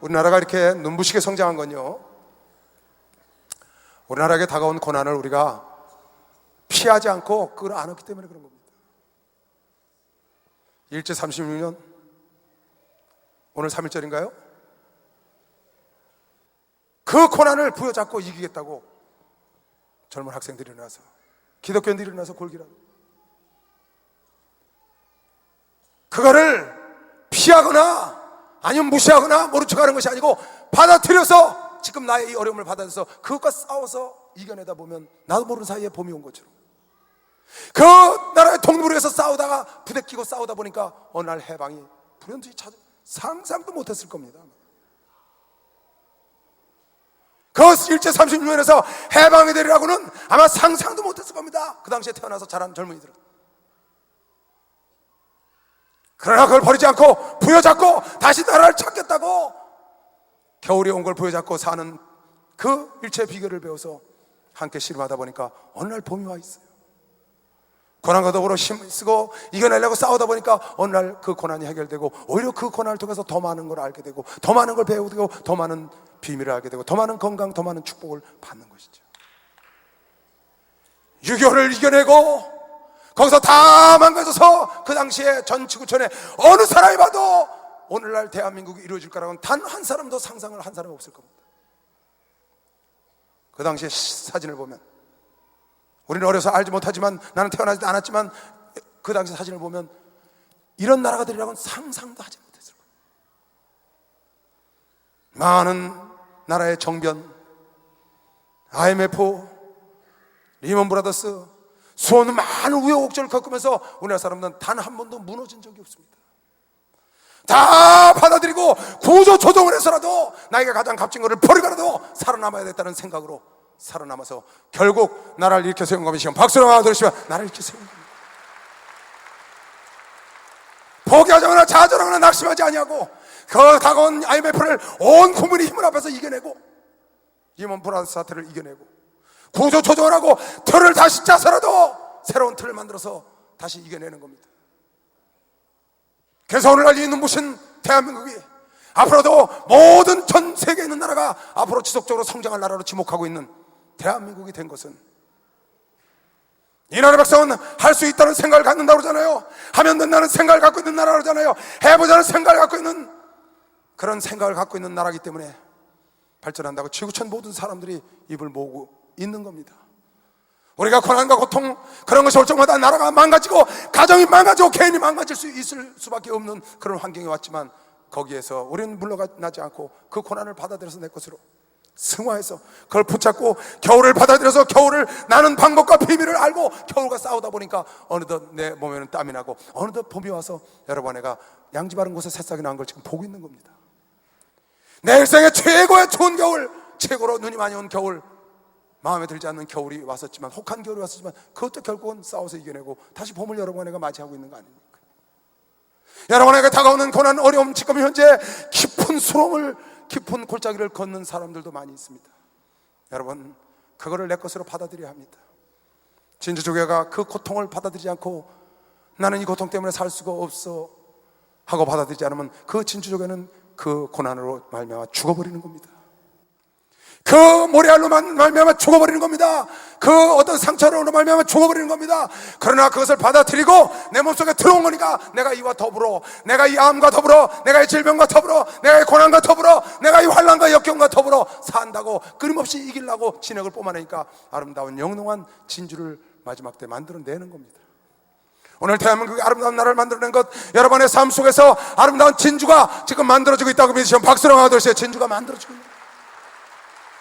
우리나라가 이렇게 눈부시게 성장한 건요, 우리나라에게 다가온 고난을 우리가 피하지 않고 끌어안았기 때문에 그런 겁니다. 일제 36년, 오늘 3일절인가요? 그 고난을 부여잡고 이기겠다고 젊은 학생들이 일어나서, 기독교인들이 일어나서 골기라고, 그거를 피하거나 아니면 무시하거나 모른 척하는 것이 아니고 받아들여서 지금 나의 이 어려움을 받아들여서 그것과 싸워서 이겨내다 보면 나도 모르는 사이에 봄이 온 것처럼, 그 나라의 독립을 위해서 싸우다가 부대끼고 싸우다 보니까 어느 날 해방이 불현듯이 찾아. 상상도 못했을 겁니다. 그 일제 36년에서 해방이 되리라고는 아마 상상도 못했을 겁니다. 그 당시에 태어나서 자란 젊은이들은. 그러나 그걸 버리지 않고 부여잡고 다시 나라를 찾겠다고 겨울이 온 걸 부여잡고 사는 그 일체의 비결을 배워서 함께 씨름하다 보니까 어느 날 봄이 와 있어요. 고난과 더불어 힘을 쓰고 이겨내려고 싸우다 보니까 어느 날 그 고난이 해결되고, 오히려 그 고난을 통해서 더 많은 걸 알게 되고, 더 많은 걸 배우게 되고, 더 많은 비밀을 알게 되고, 더 많은 건강, 더 많은 축복을 받는 것이죠. 6.25를 이겨내고 거기서 다 망가져서 그 당시에 전 지구촌에 어느 사람이 봐도 오늘날 대한민국이 이루어질 거라고는 단 한 사람도 상상을 한 사람이 없을 겁니다. 그 당시에 사진을 보면, 우리는 어려서 알지 못하지만, 나는 태어나지 않았지만 그 당시 사진을 보면 이런 나라가 되리라고는 상상도 하지 못했을 거예요. 많은 나라의 정변, IMF, 리먼 브라더스, 수없는 많은 우여곡절을 겪으면서 우리나라 사람들은 단 한 번도 무너진 적이 없습니다. 다 받아들이고 구조조정을 해서라도 나에게 가장 값진 것을 버리고라도 살아남아야 됐다는 생각으로 살아남아서 결국 나라를 일으켜 세운 겁니다. 박수로 하나 들으시면 나라를 일으켜 세운 겁니다. 포기하거나 좌절하거나 낙심하지 아니하고 그 다가온 IMF를 온 국민의 힘을 앞에서 이겨내고 리먼 브라더스 사태를 이겨내고 구조조정을 하고 틀을 다시 짜서라도 새로운 틀을 만들어서 다시 이겨내는 겁니다. 그래서 오늘날 이 눈부신 대한민국이 앞으로도 모든 전 세계에 있는 나라가 앞으로 지속적으로 성장할 나라로 지목하고 있는 대한민국이 된 것은, 이 나라 백성은 할 수 있다는 생각을 갖는다고 그러잖아요. 하면 된다는 생각을 갖고 있는 나라라고 그러잖아요. 해보자는 생각을 갖고 있는, 그런 생각을 갖고 있는 나라이기 때문에 발전한다고 지구촌 모든 사람들이 입을 모으고 있는 겁니다. 우리가 고난과 고통 그런 것이 올 적마다 나라가 망가지고 가정이 망가지고 개인이 망가질 수 있을 수밖에 없는 그런 환경이 왔지만, 거기에서 우리는 물러나지 않고 그 고난을 받아들여서 내 것으로 승화해서 그걸 붙잡고 겨울을 받아들여서 겨울을 나는 방법과 비밀을 알고 겨울과 싸우다 보니까 어느덧 내 몸에는 땀이 나고 어느덧 봄이 와서 여러분, 내가 양지 바른 곳에 새싹이 난 걸 지금 보고 있는 겁니다. 내 일생의 최고의 추운 겨울, 최고로 눈이 많이 온 겨울, 마음에 들지 않는 겨울이 왔었지만, 혹한 겨울이 왔었지만 그것도 결국은 싸워서 이겨내고 다시 봄을 여러분에게 맞이하고 있는 거 아닙니까? 여러분에게 다가오는 고난, 어려움, 지금 현재 깊은 수렁을, 깊은 골짜기를 걷는 사람들도 많이 있습니다. 여러분, 그거를 내 것으로 받아들여야 합니다. 진주조개가 그 고통을 받아들이지 않고 나는 이 고통 때문에 살 수가 없어 하고 받아들이지 않으면 그 진주조개는 그 고난으로 말미암아 죽어버리는 겁니다. 그 모래알로 말미암아 죽어버리는 겁니다. 그 어떤 상처로 말미암아 죽어버리는 겁니다. 그러나 그것을 받아들이고 내 몸속에 들어온 거니까, 내가 이와 더불어, 내가 이 암과 더불어, 내가 이 질병과 더불어, 내가 이 고난과 더불어, 내가 이 환난과 역경과 더불어 산다고 끊임없이 이기려고 진액을 뿜어내니까 아름다운 영롱한 진주를 마지막 때 만들어내는 겁니다. 오늘 대한민국의 아름다운 나라를 만들어낸 것, 여러분의 삶 속에서 아름다운 진주가 지금 만들어지고 있다고 믿으시면 박수로 하도록, 진주가 만들어지고 있습니다.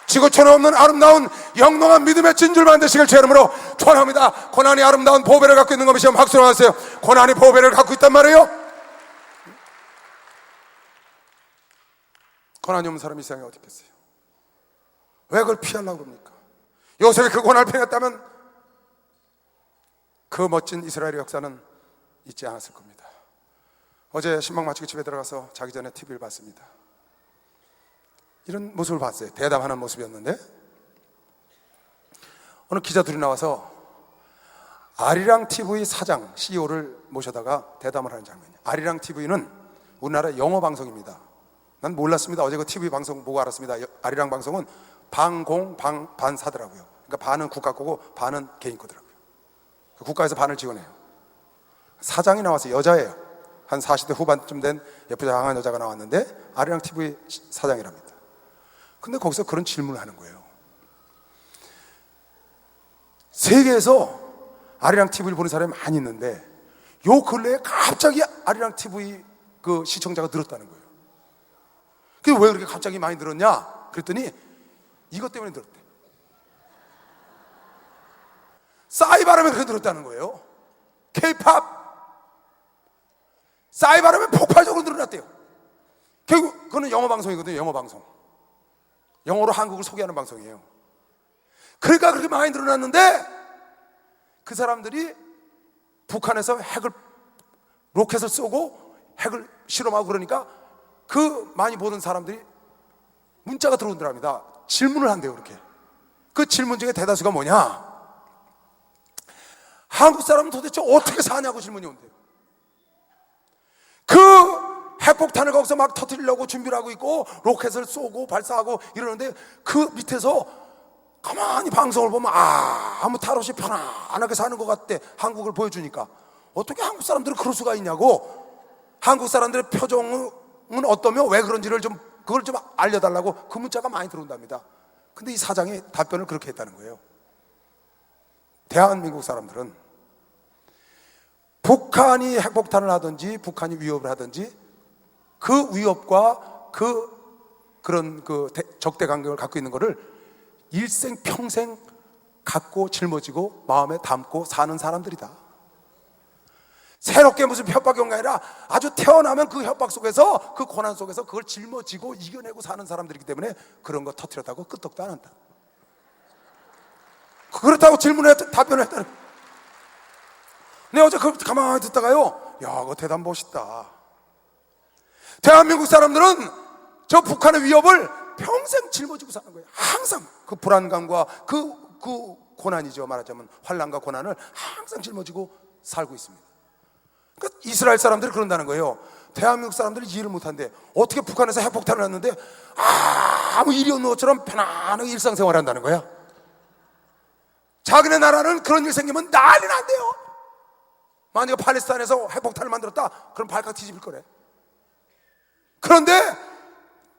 지구촌에 없는 아름다운 영롱한 믿음의 진주를 만드시길 제 이름으로 축원합니다. 고난이 아름다운 보배를 갖고 있는 것이시면 박수로 하세요. 고난이 보배를 갖고 있단 말이에요. 고난이 없는 사람이 이 세상에 어디 있겠어요? 왜 그걸 피하려고 합니까? 요셉이 그 고난을 피했다면 그 멋진 이스라엘의 역사는 잊지 않았을 겁니다. 어제 신방 마치고 집에 들어가서 자기 전에 TV를 봤습니다. 이런 모습을 봤어요. 대담하는 모습이었는데, 어느 기자들이 나와서 아리랑 TV 사장 CEO를 모셔다가 대담을 하는 장면이에요. 아리랑 TV는 우리나라 영어 방송입니다. 난 몰랐습니다. 어제 그 TV 방송 보고 알았습니다. 아리랑 방송은 반공 반사더라고요. 그러니까 반은 국가 거고 반은 개인 거더라고요. 국가에서 반을 지원해요. 사장이 나와서 여자예요. 한 40대 후반쯤 된 예쁘장한 강한 여자가 나왔는데 아리랑 TV 사장이랍니다. 근데 거기서 그런 질문을 하는 거예요. 세계에서 아리랑 TV를 보는 사람이 많이 있는데 요 근래에 갑자기 아리랑 TV 그 시청자가 늘었다는 거예요. 그게 왜 그렇게 갑자기 많이 늘었냐? 그랬더니 이것 때문에 늘었대. 싸이 바람에 그렇게 늘었다는 거예요. K-POP 싸이 바람에 폭발적으로 늘어났대요. 결국 그거는 영어 방송이거든요. 영어 방송, 영어로 한국을 소개하는 방송이에요. 그러니까 그렇게 많이 늘어났는데 그 사람들이 북한에서 로켓을 쏘고 핵을 실험하고 그러니까 그 많이 보는 사람들이 문자가 들어온답니다. 질문을 한대요. 그렇게 그 질문 중에 대다수가 뭐냐? 한국 사람은 도대체 어떻게 사냐고 질문이 온대요. 그 핵폭탄을 거기서 막 터뜨리려고 준비를 하고 있고 로켓을 쏘고 발사하고 이러는데 그 밑에서 가만히 방송을 보면 아무 탈 없이 편안하게 사는 것 같대. 한국을 보여주니까 어떻게 한국 사람들은 그럴 수가 있냐고, 한국 사람들의 표정은 어떠며 왜 그런지를 그걸 좀 알려달라고 그 문자가 많이 들어온답니다. 근데 이 사장이 답변을 그렇게 했다는 거예요. 대한민국 사람들은 북한이 핵폭탄을 하든지 북한이 위협을 하든지 그 위협과 그런 적대 관계를 갖고 있는 거를 일생 평생 갖고 짊어지고 마음에 담고 사는 사람들이다. 새롭게 무슨 협박이 온 게 아니라 아주 태어나면 그 협박 속에서, 그 고난 속에서 그걸 짊어지고 이겨내고 사는 사람들이기 때문에 그런 거 터뜨렸다고 끄떡도 안 한다. 그렇다고 답변을 했다는. 근데 어제 그 가만히 듣다가요, 야, 그거 대단 멋있다. 대한민국 사람들은 저 북한의 위협을 평생 짊어지고 사는 거예요. 항상 그 불안감과 그 고난이죠. 말하자면 환난과 고난을 항상 짊어지고 살고 있습니다. 그러니까 이스라엘 사람들이 그런다는 거예요. 대한민국 사람들이 이해를 못한대. 어떻게 북한에서 핵폭탄을 했는데 아무 일이 없는 것처럼 편안하게 일상생활을 한다는 거야. 자기네 나라는 그런 일 생기면 난리 난대요. 만약에 팔레스타인에서 핵폭탄을 만들었다, 그럼 발칵 뒤집을 거래. 그런데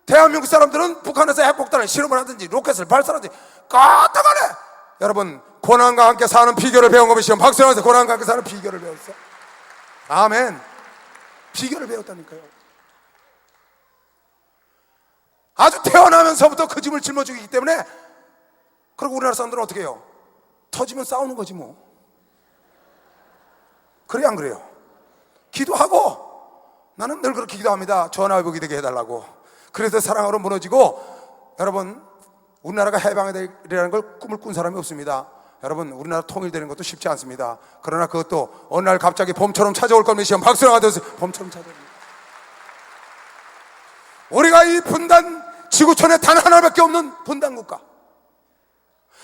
대한민국 사람들은 북한에서 핵폭탄을 실험을 하든지 로켓을 발사하든지 까딱하네. 여러분, 고난과 함께 사는 비결을 배운 거면 시험 박수 하면서 고난과 함께 사는 비결을 배웠어. 아멘. 비결을 배웠다니까요. 아주 태어나면서부터 그 짐을 짊어지고 있기 때문에. 그리고 우리나라 사람들은 어떻게 해요? 터지면 싸우는 거지 뭐. 그래 안 그래요? 기도하고, 나는 늘 그렇게 기도합니다. 전화위복이 되게 해달라고. 그래서 사랑으로 무너지고. 여러분, 우리나라가 해방되리라는 걸 꿈을 꾼 사람이 없습니다. 여러분, 우리나라 통일되는 것도 쉽지 않습니다. 그러나 그것도 어느 날 갑자기 봄처럼 찾아올 겁니다. 시험 박수랑 하듯이 봄처럼 찾아옵니다. 우리가 이 분단, 지구촌에 단 하나밖에 없는 분단국가,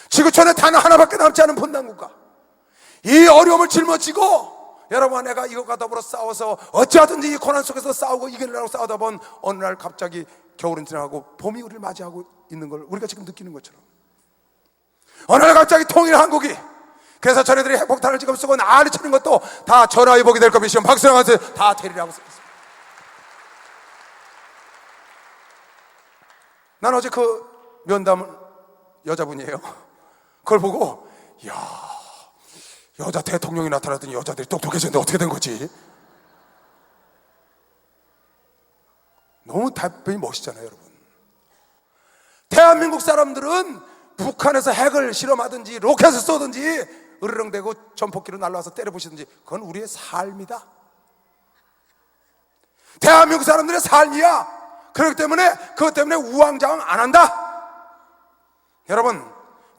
지구촌에 단 하나밖에 남지 않은 분단국가, 이 어려움을 짊어지고, 여러분, 내가 이것과 더불어 싸워서 어찌하든지 이 고난 속에서 싸우고 이겨내려고 싸우다 보면 어느 날 갑자기 겨울은 지나가고 봄이 우리를 맞이하고 있는 걸 우리가 지금 느끼는 것처럼, 어느 날 갑자기 통일 한국이, 그래서 저희들이 핵폭탄을 지금 쓰고 난리 치는 것도 다 전화위복이 될 겁니다. 박수랑 하세요. 다 되리라고 쓰겠습니다. 난 어제 그 면담을, 여자분이에요. 그걸 보고, 이야, 여자 대통령이 나타났더니 여자들이 똑똑해졌는데 어떻게 된 거지? 너무 답변이 멋있잖아요, 여러분. 대한민국 사람들은 북한에서 핵을 실험하든지 로켓을 쏘든지 으르렁대고 전폭기로 날라와서 때려부시든지 그건 우리의 삶이다. 대한민국 사람들의 삶이야. 그렇기 때문에 그것 때문에 우왕좌왕 안 한다. 여러분,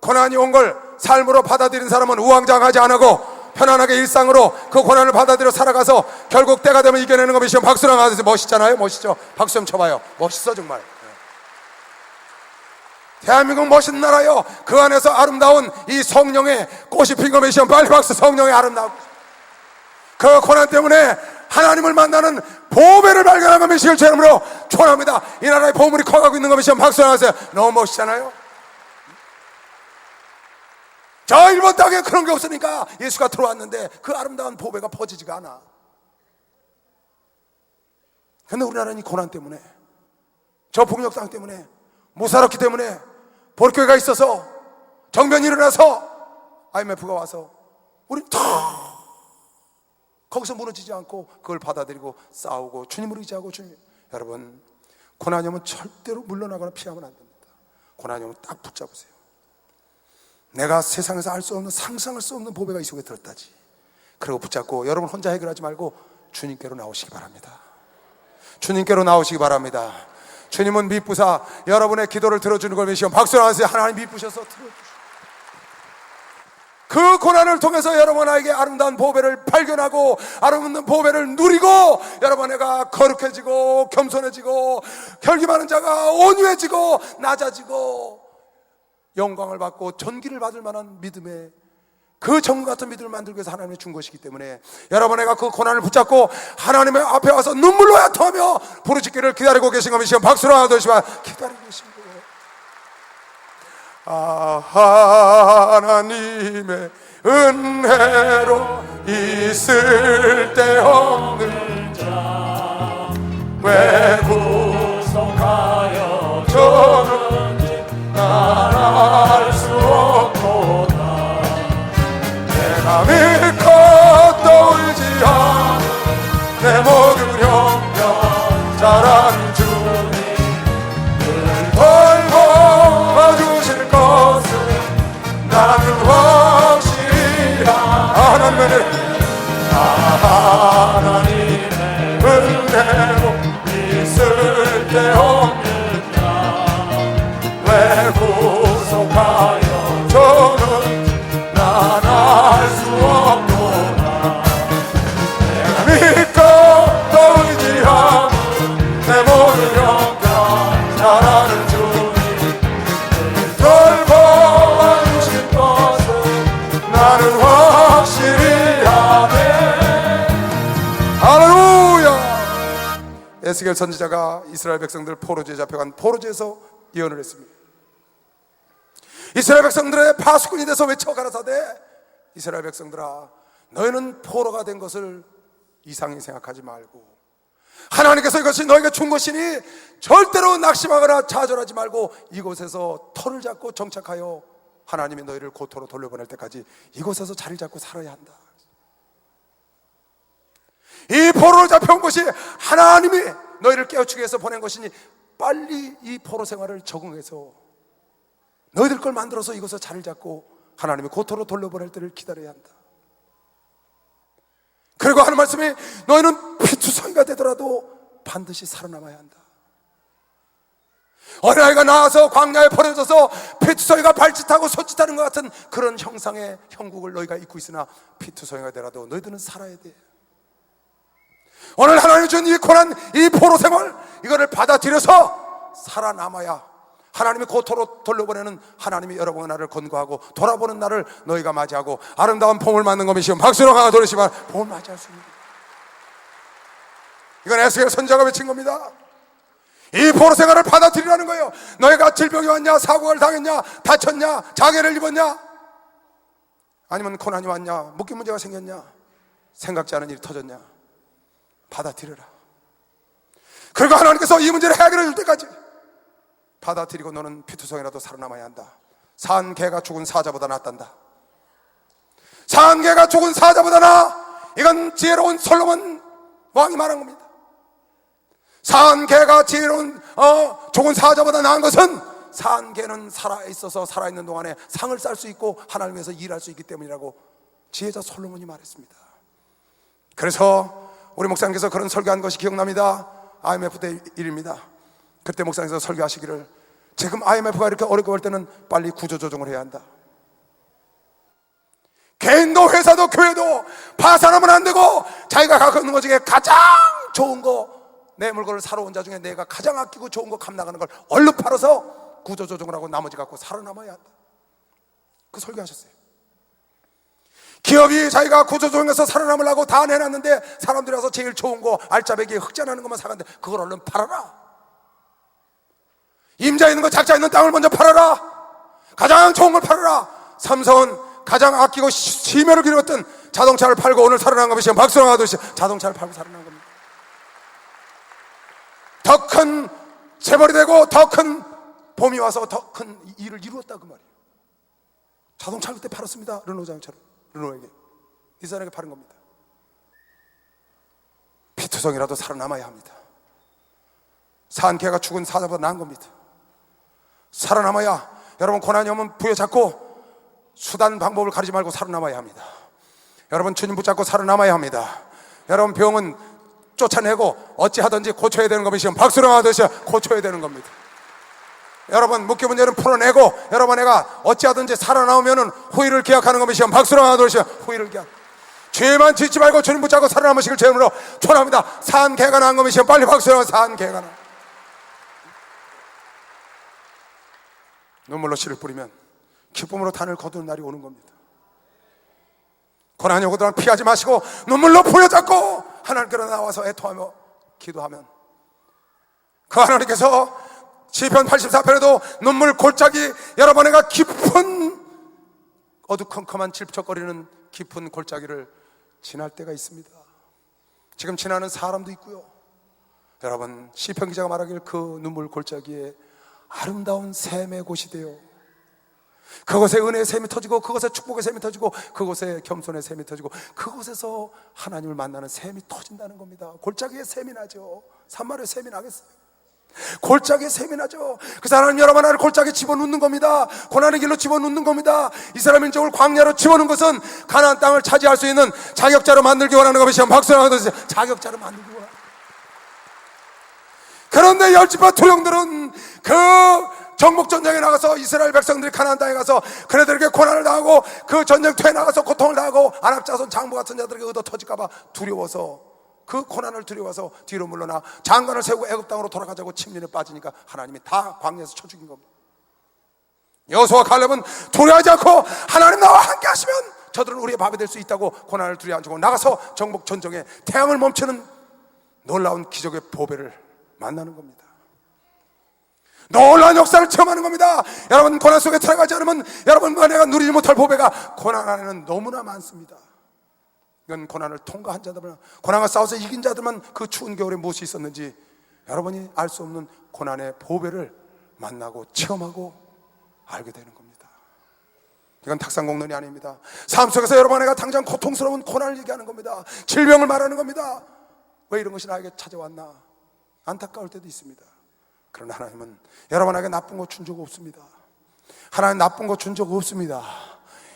고난이 온 걸 삶으로 받아들인 사람은 우왕좌왕하지 않고 편안하게 일상으로 그 고난을 받아들여 살아가서 결국 때가 되면 이겨내는 거 미션 박수랑 하듯이 멋있잖아요. 멋있죠? 박수 좀 쳐봐요. 멋있어 정말. 대한민국 멋있는 나라요. 그 안에서 아름다운 이 성령의 꽃이 핀 거 미션 빨리 박수. 성령의 아름다운 그 고난 때문에 하나님을 만나는 보배를 발견한 거 미션 처럼으로 축원합니다. 이 나라의 보물이 커가고 있는 거 미션 박수랑 하세요. 너무 멋있잖아요. 저 일본 땅에 그런 게 없으니까 예수가 들어왔는데 그 아름다운 보배가 퍼지지가 않아. 근데 우리나라는 이 고난 때문에, 저 폭력 땅 때문에, 못 살았기 때문에, bor교회가 있어서, 정변이 일어나서, IMF가 와서 우리 다 거기서 무너지지 않고 그걸 받아들이고 싸우고 주님을 의지하고. 주님, 여러분, 고난이 오면 절대로 물러나거나 피하면 안 됩니다. 고난이 오면 딱 붙잡으세요. 내가 세상에서 알 수 없는, 상상할 수 없는 보배가 이 속에 들었다지. 그리고 붙잡고 여러분 혼자 해결하지 말고 주님께로 나오시기 바랍니다. 주님께로 나오시기 바랍니다. 주님은 미쁘사 여러분의 기도를 들어주는 걸 믿으시면 박수를 하세요. 하나님 미쁘셔서 들어주시고 그 고난을 통해서 여러분에게 아름다운 보배를 발견하고 아름다운 보배를 누리고 여러분 내가 거룩해지고 겸손해지고 혈기 많은 자가 온유해지고 낮아지고 영광을 받고 존귀를 받을 만한 믿음의 그 정과 같은 믿음을 만들기 위해서 하나님이 준 것이기 때문에 여러분 내가 그 고난을 붙잡고 하나님의 앞에 와서 눈물로 야통하며 부르짖기를 기다리고 계신 겁니다. 지금 박수로 하듯이만 기다리고 계신 거예요. 하나님의 은혜로 있을 데 없는 자 왜 구속하여 저는지 난 알 수 없도다. 내가 믿고 떠올지 않은 내 모든 형편 자라는 주님 늘 돌보아 주실 것을 나는 에스겔 선지자가 이스라엘 백성들 포로지에 잡혀간 포로지에서 예언을 했습니다. 이스라엘 백성들의 파수꾼이 돼서 외쳐 가라사대 이스라엘 백성들아, 너희는 포로가 된 것을 이상히 생각하지 말고 하나님께서 이것이 너희가 준 것이니 절대로 낙심하거나 좌절하지 말고 이곳에서 터를 잡고 정착하여 하나님이 너희를 고토로 돌려보낼 때까지 이곳에서 자리를 잡고 살아야 한다. 이 포로로 잡혀온 것이 하나님이 너희를 깨우치기 위해서 보낸 것이니 빨리 이 포로 생활을 적응해서 너희들 걸 만들어서 이곳에서 자리를 잡고 하나님이 고토로 돌려보낼 때를 기다려야 한다. 그리고 하는 말씀이 너희는 피투성이가 되더라도 반드시 살아남아야 한다. 어린아이가 나와서 광야에 버려져서 피투성이가 발짓하고 손짓하는 것 같은 그런 형상의 형국을 너희가 입고 있으나 피투성이가 되더라도 너희들은 살아야 돼. 오늘 하나님이 준 이 고난, 이 포로 생활, 이거를 받아들여서 살아남아야 하나님이 고토로 돌려보내는 하나님이 여러분의 나를 건거하고 돌아보는 날을 너희가 맞이하고 아름다운 봄을 맞는 것이시오. 박수로 강하 돌리시면 봄을 맞이할 수 있는 거예요. 이건 에스겔 선지자가 외친 겁니다. 이 포로 생활을 받아들이라는 거예요. 너희가 질병이 왔냐, 사고를 당했냐, 다쳤냐, 장애를 입었냐, 아니면 고난이 왔냐, 묶임 문제가 생겼냐, 생각지 않은 일이 터졌냐, 받아들여라. 그리고 하나님께서 이 문제를 해결해 줄 때까지 받아들이고 너는 피투성이라도 살아남아야 한다. 산 개가 죽은 사자보다 낫단다. 산 개가 죽은 사자보다 나아. 이건 지혜로운 솔로몬 왕이 말한 겁니다. 산 개가 지혜로운 죽은 사자보다 나은 것은 산 개는 살아있어서 살아있는 동안에 상을 쌀 수 있고 하나님 위해서 일할 수 있기 때문이라고 지혜자 솔로몬이 말했습니다. 그래서 우리 목사님께서 그런 설교한 것이 기억납니다. IMF 때 일입니다. 그때 목사님께서 설교하시기를 지금 IMF가 이렇게 어렵게 볼 때는 빨리 구조조정을 해야 한다. 개인도 회사도 교회도 파산하면 안 되고 자기가 갖고 있는 것 중에 가장 좋은 거, 내 물건을 사러 온 자 중에 내가 가장 아끼고 좋은 거 값나가는 걸 얼른 팔아서 구조조정을 하고 나머지 갖고 살아남아야 한다. 그 설교하셨어요. 기업이 자기가 구조조정해서 살아남으려고 다 내놨는데 사람들이 와서 제일 좋은 거 알짜배기 흑자나는 것만 사갔는데 그걸 얼른 팔아라. 임자 있는 거 작자 있는 땅을 먼저 팔아라. 가장 좋은 걸 팔아라. 삼성은 가장 아끼고 심혈을 기울였던 자동차를 팔고 오늘 살아난 것이 박수랑 하듯이 자동차를 팔고 살아난 겁니다. 더 큰 재벌이 되고 더 큰 봄이 와서 더 큰 일을 이루었다 그 말이에요. 자동차를 그때 팔았습니다. 르노자동차로 르노에게 닛산에게 파는 겁니다. 피투성이라도 살아남아야 합니다. 산 개가 죽은 사자보다 나은 겁니다. 살아남아야, 여러분 고난이 오면 부여잡고 수단 방법을 가리지 말고 살아남아야 합니다. 여러분 주님 붙잡고 살아남아야 합니다. 여러분 병은 쫓아내고 어찌하든지 고쳐야 되는 것이면 박수로 하듯이 고쳐야 되는 겁니다. 여러분 묶여 문제는 풀어내고 여러분 내가 어찌하든지 살아나오면은 후일을 기약하는 것이면 박수로 하듯이 후일을 기약. 죄만 짓지 말고 주님 붙잡고 살아남으시길 죄물로 축원합니다. 산 개가 난 것이면 빨리 박수로 산 개가 나. 눈물로 씨를 뿌리면 기쁨으로 단을 거두는 날이 오는 겁니다. 고난이 오거든 피하지 마시고 눈물로 부여잡고 하나님께로 나와서 애통하며 기도하면 그 하나님께서 시편 84편에도 눈물 골짜기, 여러분 내가 깊은 어두컴컴한 질척거리는 깊은 골짜기를 지날 때가 있습니다. 지금 지나는 사람도 있고요. 여러분 시편 기자가 말하길 그 눈물 골짜기에 아름다운 샘의 곳이 되어 그곳에 은혜의 샘이 터지고 그곳에 축복의 샘이 터지고 그곳에 겸손의 샘이 터지고 그곳에서 하나님을 만나는 샘이 터진다는 겁니다. 골짜기에 샘이 나죠. 산마루에 샘이 나겠어요? 골짜기에 샘이 나죠. 그래서 하나님 여러분 나를 골짜기에 집어넣는 겁니다. 고난의 길로 집어넣는 겁니다. 이스라엘 민족을 광야로 집어넣는 것은 가나안 땅을 차지할 수 있는 자격자로 만들기 원하는 것이면 박수를 하듯이 자격자로 만들기 원합니다. 그런데 열지파 투령들은 그 정복전쟁에 나가서 이스라엘 백성들이 가나안 땅에 가서 그네들에게 고난을 당하고 그 전쟁터에 나가서 고통을 당하고 아랍자손 장부 같은 자들에게 얻어 터질까봐 두려워서 그 고난을 두려워서 뒤로 물러나 장관을 세우고 애굽 땅으로 돌아가자고 침륜에 빠지니까 하나님이 다 광야에서 쳐 죽인 겁니다. 여호수아와 갈렙은 두려워하지 않고 하나님 나와 함께 하시면 저들은 우리의 밥이 될 수 있다고 고난을 두려워하지 않고 나가서 정복전쟁에 태양을 멈추는 놀라운 기적의 보배를 만나는 겁니다. 놀라운 역사를 체험하는 겁니다. 여러분, 고난 속에 들어가지 않으면 여러분과 내가 누리지 못할 보배가 고난 안에는 너무나 많습니다. 이건 고난을 통과한 자들만, 고난과 싸워서 이긴 자들만 그 추운 겨울에 무엇이 있었는지 여러분이 알 수 없는 고난의 보배를 만나고 체험하고 알게 되는 겁니다. 이건 탁상공론이 아닙니다. 삶 속에서 여러분 내가 당장 고통스러운 고난을 얘기하는 겁니다. 질병을 말하는 겁니다. 왜 이런 것이 나에게 찾아왔나 안타까울 때도 있습니다. 그러나 하나님은 여러분에게 나쁜 거 준 적 없습니다. 하나님 나쁜 거 준 적 없습니다.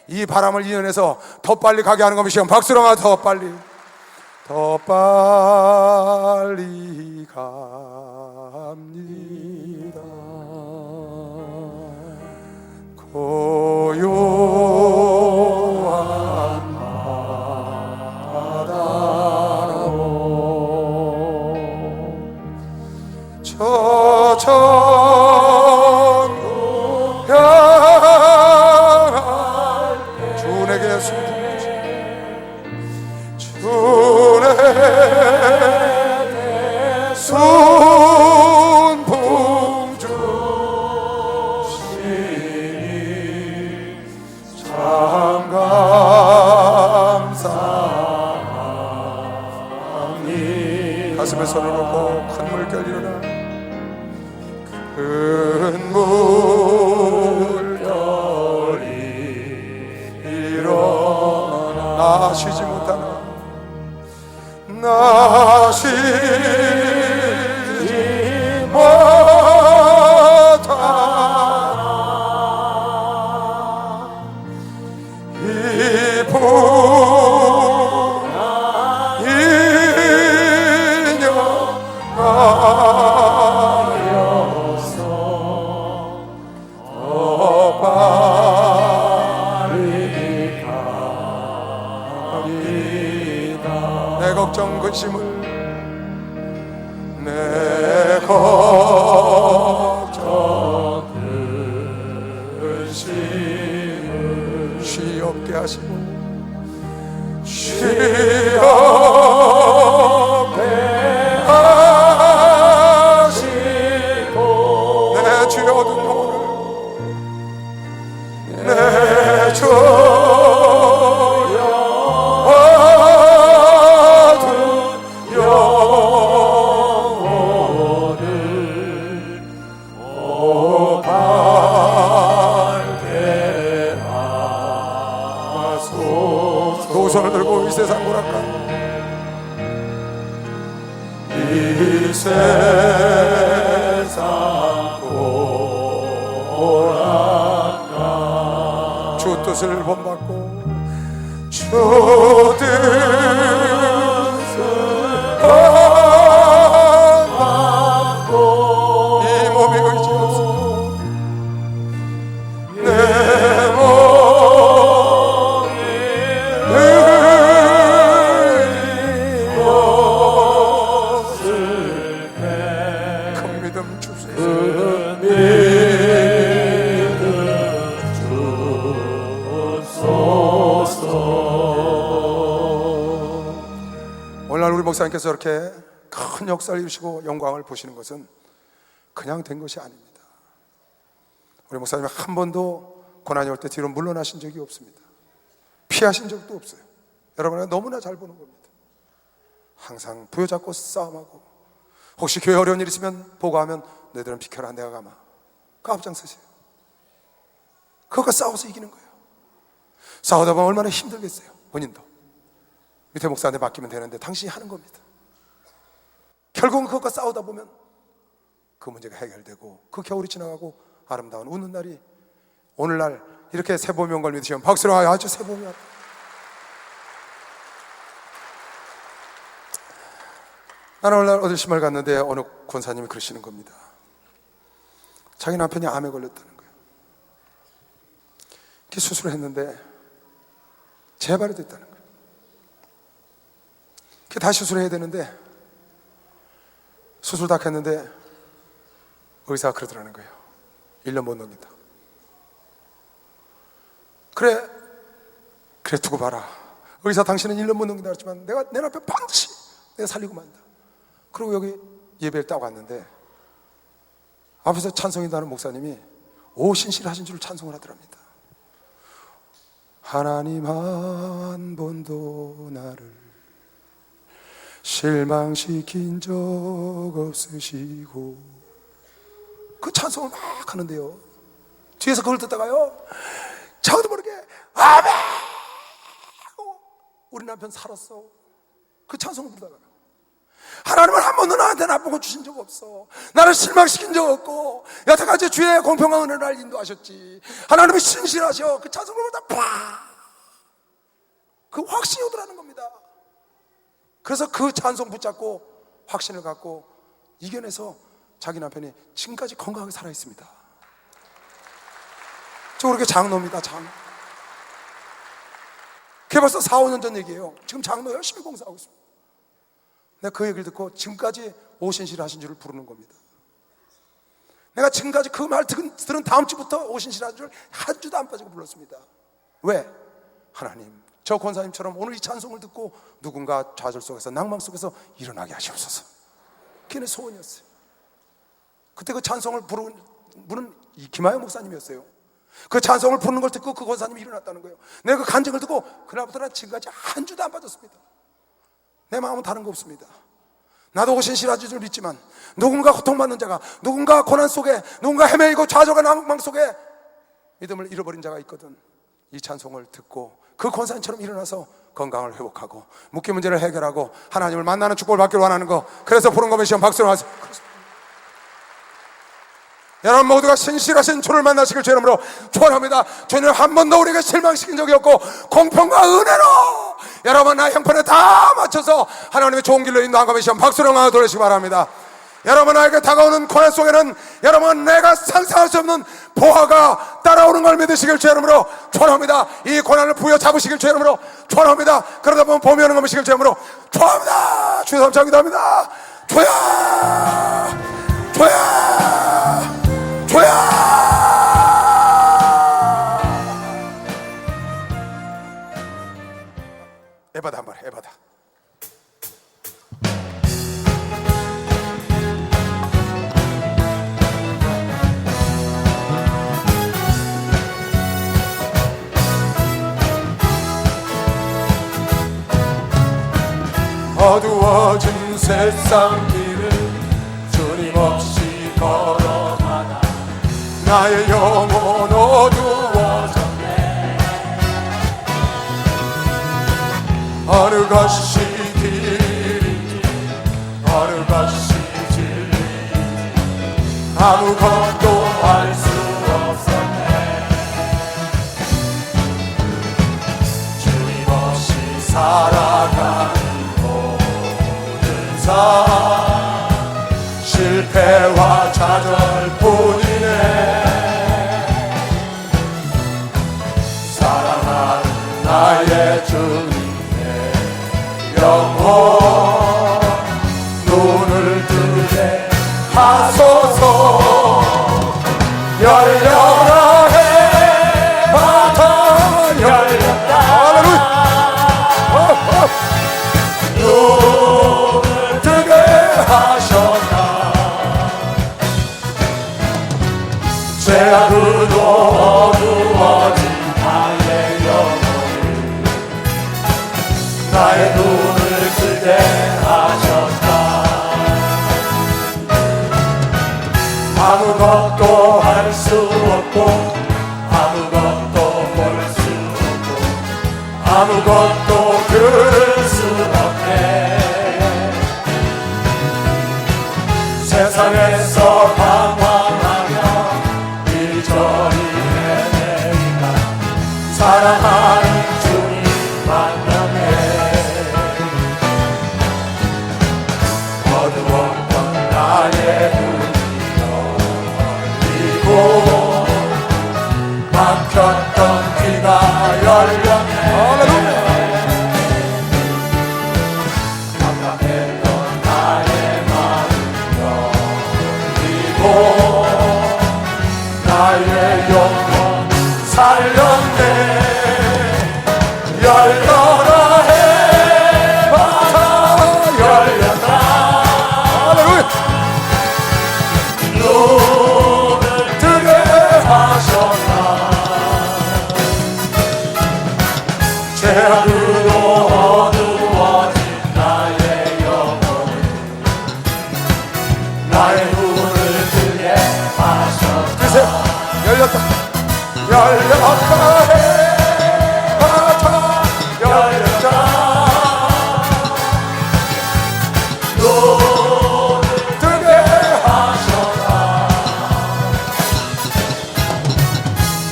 이 바람을 이겨내서 더 빨리 가게 하는 겁니다. 박수롱아, 더 빨리 갑니다. 고요한 바다로 저천도 향할 주님에게 순풍주 주님에게 순풍주 참 감사합니다. 가슴에 손을 얹고 큰 물결 일어나 큰 물결이 일어나 나 쉬지 못하나 나 쉬지 못하나 이 분한 인연 가여서 더 빨리 갑니다. 내 걱정 근심을 내 걱정 근심을 쉬 없게 하시고 쉬 없게 하시고 내 주여 어두운 영혼을 내 주여 어두운 영혼을 오 밝게 하소서. 두 손을 들고 이 세상 고락가 이 세상 고락가 주 뜻을 본받고 주 뜻을 본받고 이 몸이 의지 없어 내 몸이 의지 없을 때 큰 믿음 주세요. 큰 믿음 주소서. 오늘날 우리 목사님께서 이렇게 큰 역사를 이루시고 영광을 보시는 것은 그냥 된 것이 아닙니다. 우리 목사님이 한 번도 고난이 올 때 뒤로 물러나신 적이 없습니다. 피하신 적도 없어요. 여러분은 너무나 잘 보는 겁니다. 항상 부여잡고 싸움하고 혹시 교회 어려운 일 있으면 보고하면 너희들은 비켜라 내가 가마 그 앞장서세요. 그것과 싸워서 이기는 거예요. 싸우다 보면 얼마나 힘들겠어요. 본인도 밑에 목사한테 맡기면 되는데 당신이 하는 겁니다. 결국은 그것과 싸우다 보면 그 문제가 해결되고 그 겨울이 지나가고 아름다운 웃는 날이 오늘날 이렇게 새보명걸 믿으시면 박수로 아주 새보명. 나는 오늘날 어딜 심을 갔는데 어느 권사님이 그러시는 겁니다. 자기 남편이 암에 걸렸다는 거예요. 이렇게 수술을 했는데 재발이 됐다는 거예요. 이렇게 다시 수술을 해야 되는데 수술 다 했는데 의사가 그러더라는 거예요. 1년 못 넘긴다. 그래 두고 봐라. 의사 당신은 1년 못 넘긴다 그랬지만 내가 내 남편 반드시 내가 살리고 만다. 그리고 여기 예배를 딱 왔는데 앞에서 찬송인다는 목사님이 오신실하신 줄 찬송을 하더랍니다. 하나님 한 번도 나를 실망시킨 적 없으시고, 그 찬송을 막 하는데요, 뒤에서 그걸 듣다가요, 저도 모르게 아멘! 우리 남편 살았어. 그 찬송을 부르다가 하나님은 한 번도 나한테 나쁜 거 주신 적 없어. 나를 실망시킨 적 없고 여태까지 주의 공평한 은혜를 날 인도하셨지. 하나님은 신실하셔. 그 찬송을 부르다 그 확신이 오더라는 겁니다. 그래서 그 찬송 붙잡고 확신을 갖고 이겨내서 자기 남편이 지금까지 건강하게 살아있습니다. 저 그렇게 장로입니다. 장로. 그게 벌써 4, 5년 전 얘기예요. 지금 장로 열심히 봉사하고 있습니다. 내가 그 얘기를 듣고 지금까지 오신실하신 줄을 부르는 겁니다. 내가 지금까지 그 말 들은 다음 주부터 오신실하신 줄 한 주도 안 빠지고 불렀습니다. 왜? 하나님, 저 권사님처럼 오늘 이 찬송을 듣고 누군가 좌절 속에서 낭망 속에서 일어나게 하시옵소서. 그게 내 소원이었어요. 그때 그 찬송을 부르는 분은 김하여 목사님이었어요. 그 찬송을 부르는 걸 듣고 그 권사님이 일어났다는 거예요. 내가 그 간증을 듣고 그날부터 난 지금까지 한 주도 안 빠졌습니다. 내 마음은 다른 거 없습니다. 나도 오신실하신 줄 믿지만 누군가 고통받는 자가, 누군가 고난 속에, 누군가 헤매이고 좌절과 낭망 속에 믿음을 잃어버린 자가 있거든. 이 찬송을 듣고 그 권사님처럼 일어나서 건강을 회복하고 묶인 문제를 해결하고 하나님을 만나는 축복을 받기를 원하는 거. 그래서 부른 거면 시험 박수로 하세요. 여러분 모두가 신실하신 주를 만나시길 주 이름으로 축원합니다. 주는 한 번도 우리에게 실망시킨 적이 없고 공평과 은혜로 여러분 나의 형편에 다 맞춰서 하나님의 좋은 길로 인도한 거면 시험 박수로 하나 돌리시기 바랍니다. 여러분 나에게 다가오는 고난 속에는 여러분 내가 상상할 수 없는 보화가 따라오는 걸 믿으시길 주 이름으로 축원합니다. 이 고난을 부여잡으시길 주 이름으로 축원합니다. 그러다 보면 봄이 오는 걸 믿으시길 주 이름으로 축원합니다. 주여 삼창 기도합니다. 주여 주여 주여. 에바다 한번 해. 에바다. 어두워진 세상 길을 주님 없이 걸어가다 나의 영혼 어두워졌네. 어느 것이 길인지 어느 것이 진리인지 아무것도 알 수 없었네. 주님 없이 살아가는 모든 삶 실패와 좌절뿐이네. 사랑하는 나의 주님의 영혼 눈을 뜨게 하소서. 열려라 해마다 열렸다. 눈을 뜨게 하셨다. 죄악으로 어두워진 나의 영혼을 나의 눈을 뜨게 하셨다. 아무것도 할 수 없고 아무것도 볼 수 없고 아무것도 들을 수 없네. 세상에서 방황하며 이리저리 헤매니까 사랑하는 주님 만나네. 어두웠던 나의 눈이 열리고 막혔던 귀가 열렸네. 깜깜했던 나의 마음 열리고 나의 영혼 살렸네. 열려라 해마다 열렸다. 열렸다 해마다 열렸다 눈을 뜨게 하셨다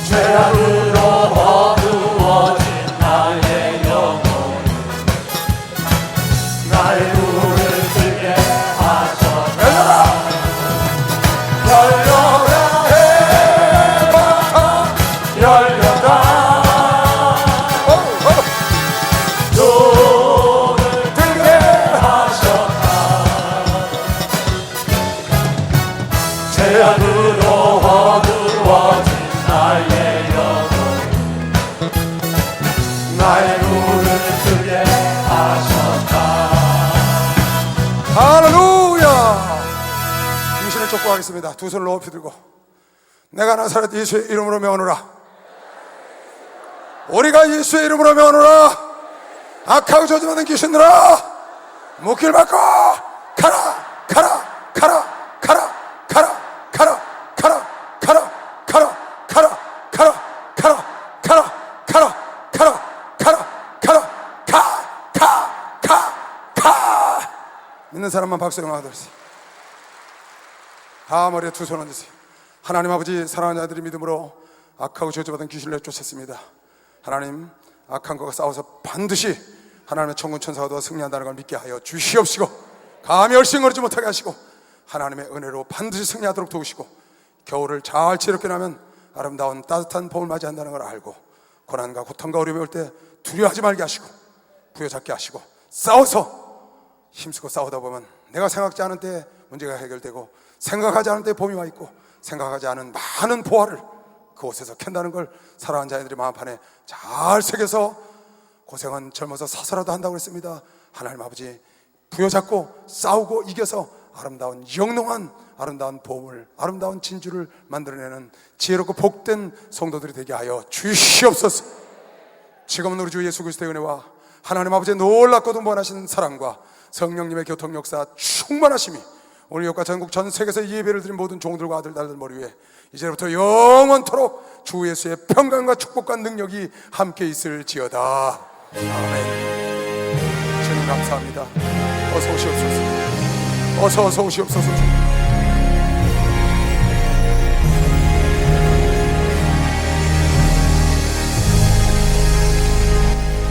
죄악으로 어두워진 나의 영혼 나의 눈을 뜨게 하셨다 열려라 해마다 열렸다 눈을 뜨게 하셨다 죄악으로 어두워진 나의 영혼 나의 눈을 뜨게 하셨다 할렐루야. 귀신을 쫓고하겠습니다. 두 손을 높이 들고 내가 나사렛 예수의 이름으로 명하노라. 우리가 예수의 이름으로 명하노라. 악하고 저주받은 귀신들아 묶일 받고 가라 가라 가라 가라 가라 가라 가라 가라 가라 가라 가라 가라 가라 가라 가라 가라 가라 가가가 믿는 사람만 박수 영화하듯이 다 머리에 두 손 얹으세요. 하나님 아버지, 사랑하는 자들이 믿음으로 악하고 저주받은 귀신을 내쫓았습니다. 하나님, 악한 것과 싸워서 반드시 하나님의 천군 천사가 도와 승리한다는 걸 믿게 하여 주시옵시고 감히 얼씬거리지 못하게 하시고 하나님의 은혜로 반드시 승리하도록 도우시고 겨울을 잘 지롭게 나면 아름다운 따뜻한 봄을 맞이한다는 걸 알고 고난과 고통과 어려움이 올 때 두려워하지 말게 하시고 부여잡게 하시고 싸워서 힘쓰고 싸우다 보면 내가 생각지 않은 때 문제가 해결되고 생각하지 않은 때 봄이 와 있고 생각하지 않은 많은 보화를 그곳에서 캔다는 걸 사랑하는 자녀들이 마음판에 잘 새겨서 고생은 젊어서 사서라도 한다고 했습니다. 하나님 아버지 부여잡고 싸우고 이겨서 아름다운 영롱한 아름다운 보물 아름다운 진주를 만들어내는 지혜롭고 복된 성도들이 되게 하여 주시옵소서. 지금은 우리 주 예수 그리스도의 은혜와 하나님 아버지의 놀랍고도 무한하신 사랑과 성령님의 교통 역사 충만하심이 오늘 여기과 전국 전 세계에서 예배를 드린 모든 종들과 아들들 머리 위에 이제부터 영원토록 주 예수의 평강과 축복과 능력이 함께 있을지어다. 아멘. 주님 감사합니다. 어서 오시옵소서. 어서 오시옵소서.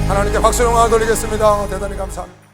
하나님께 박수 영광을 돌리겠습니다. 대단히 감사합니다.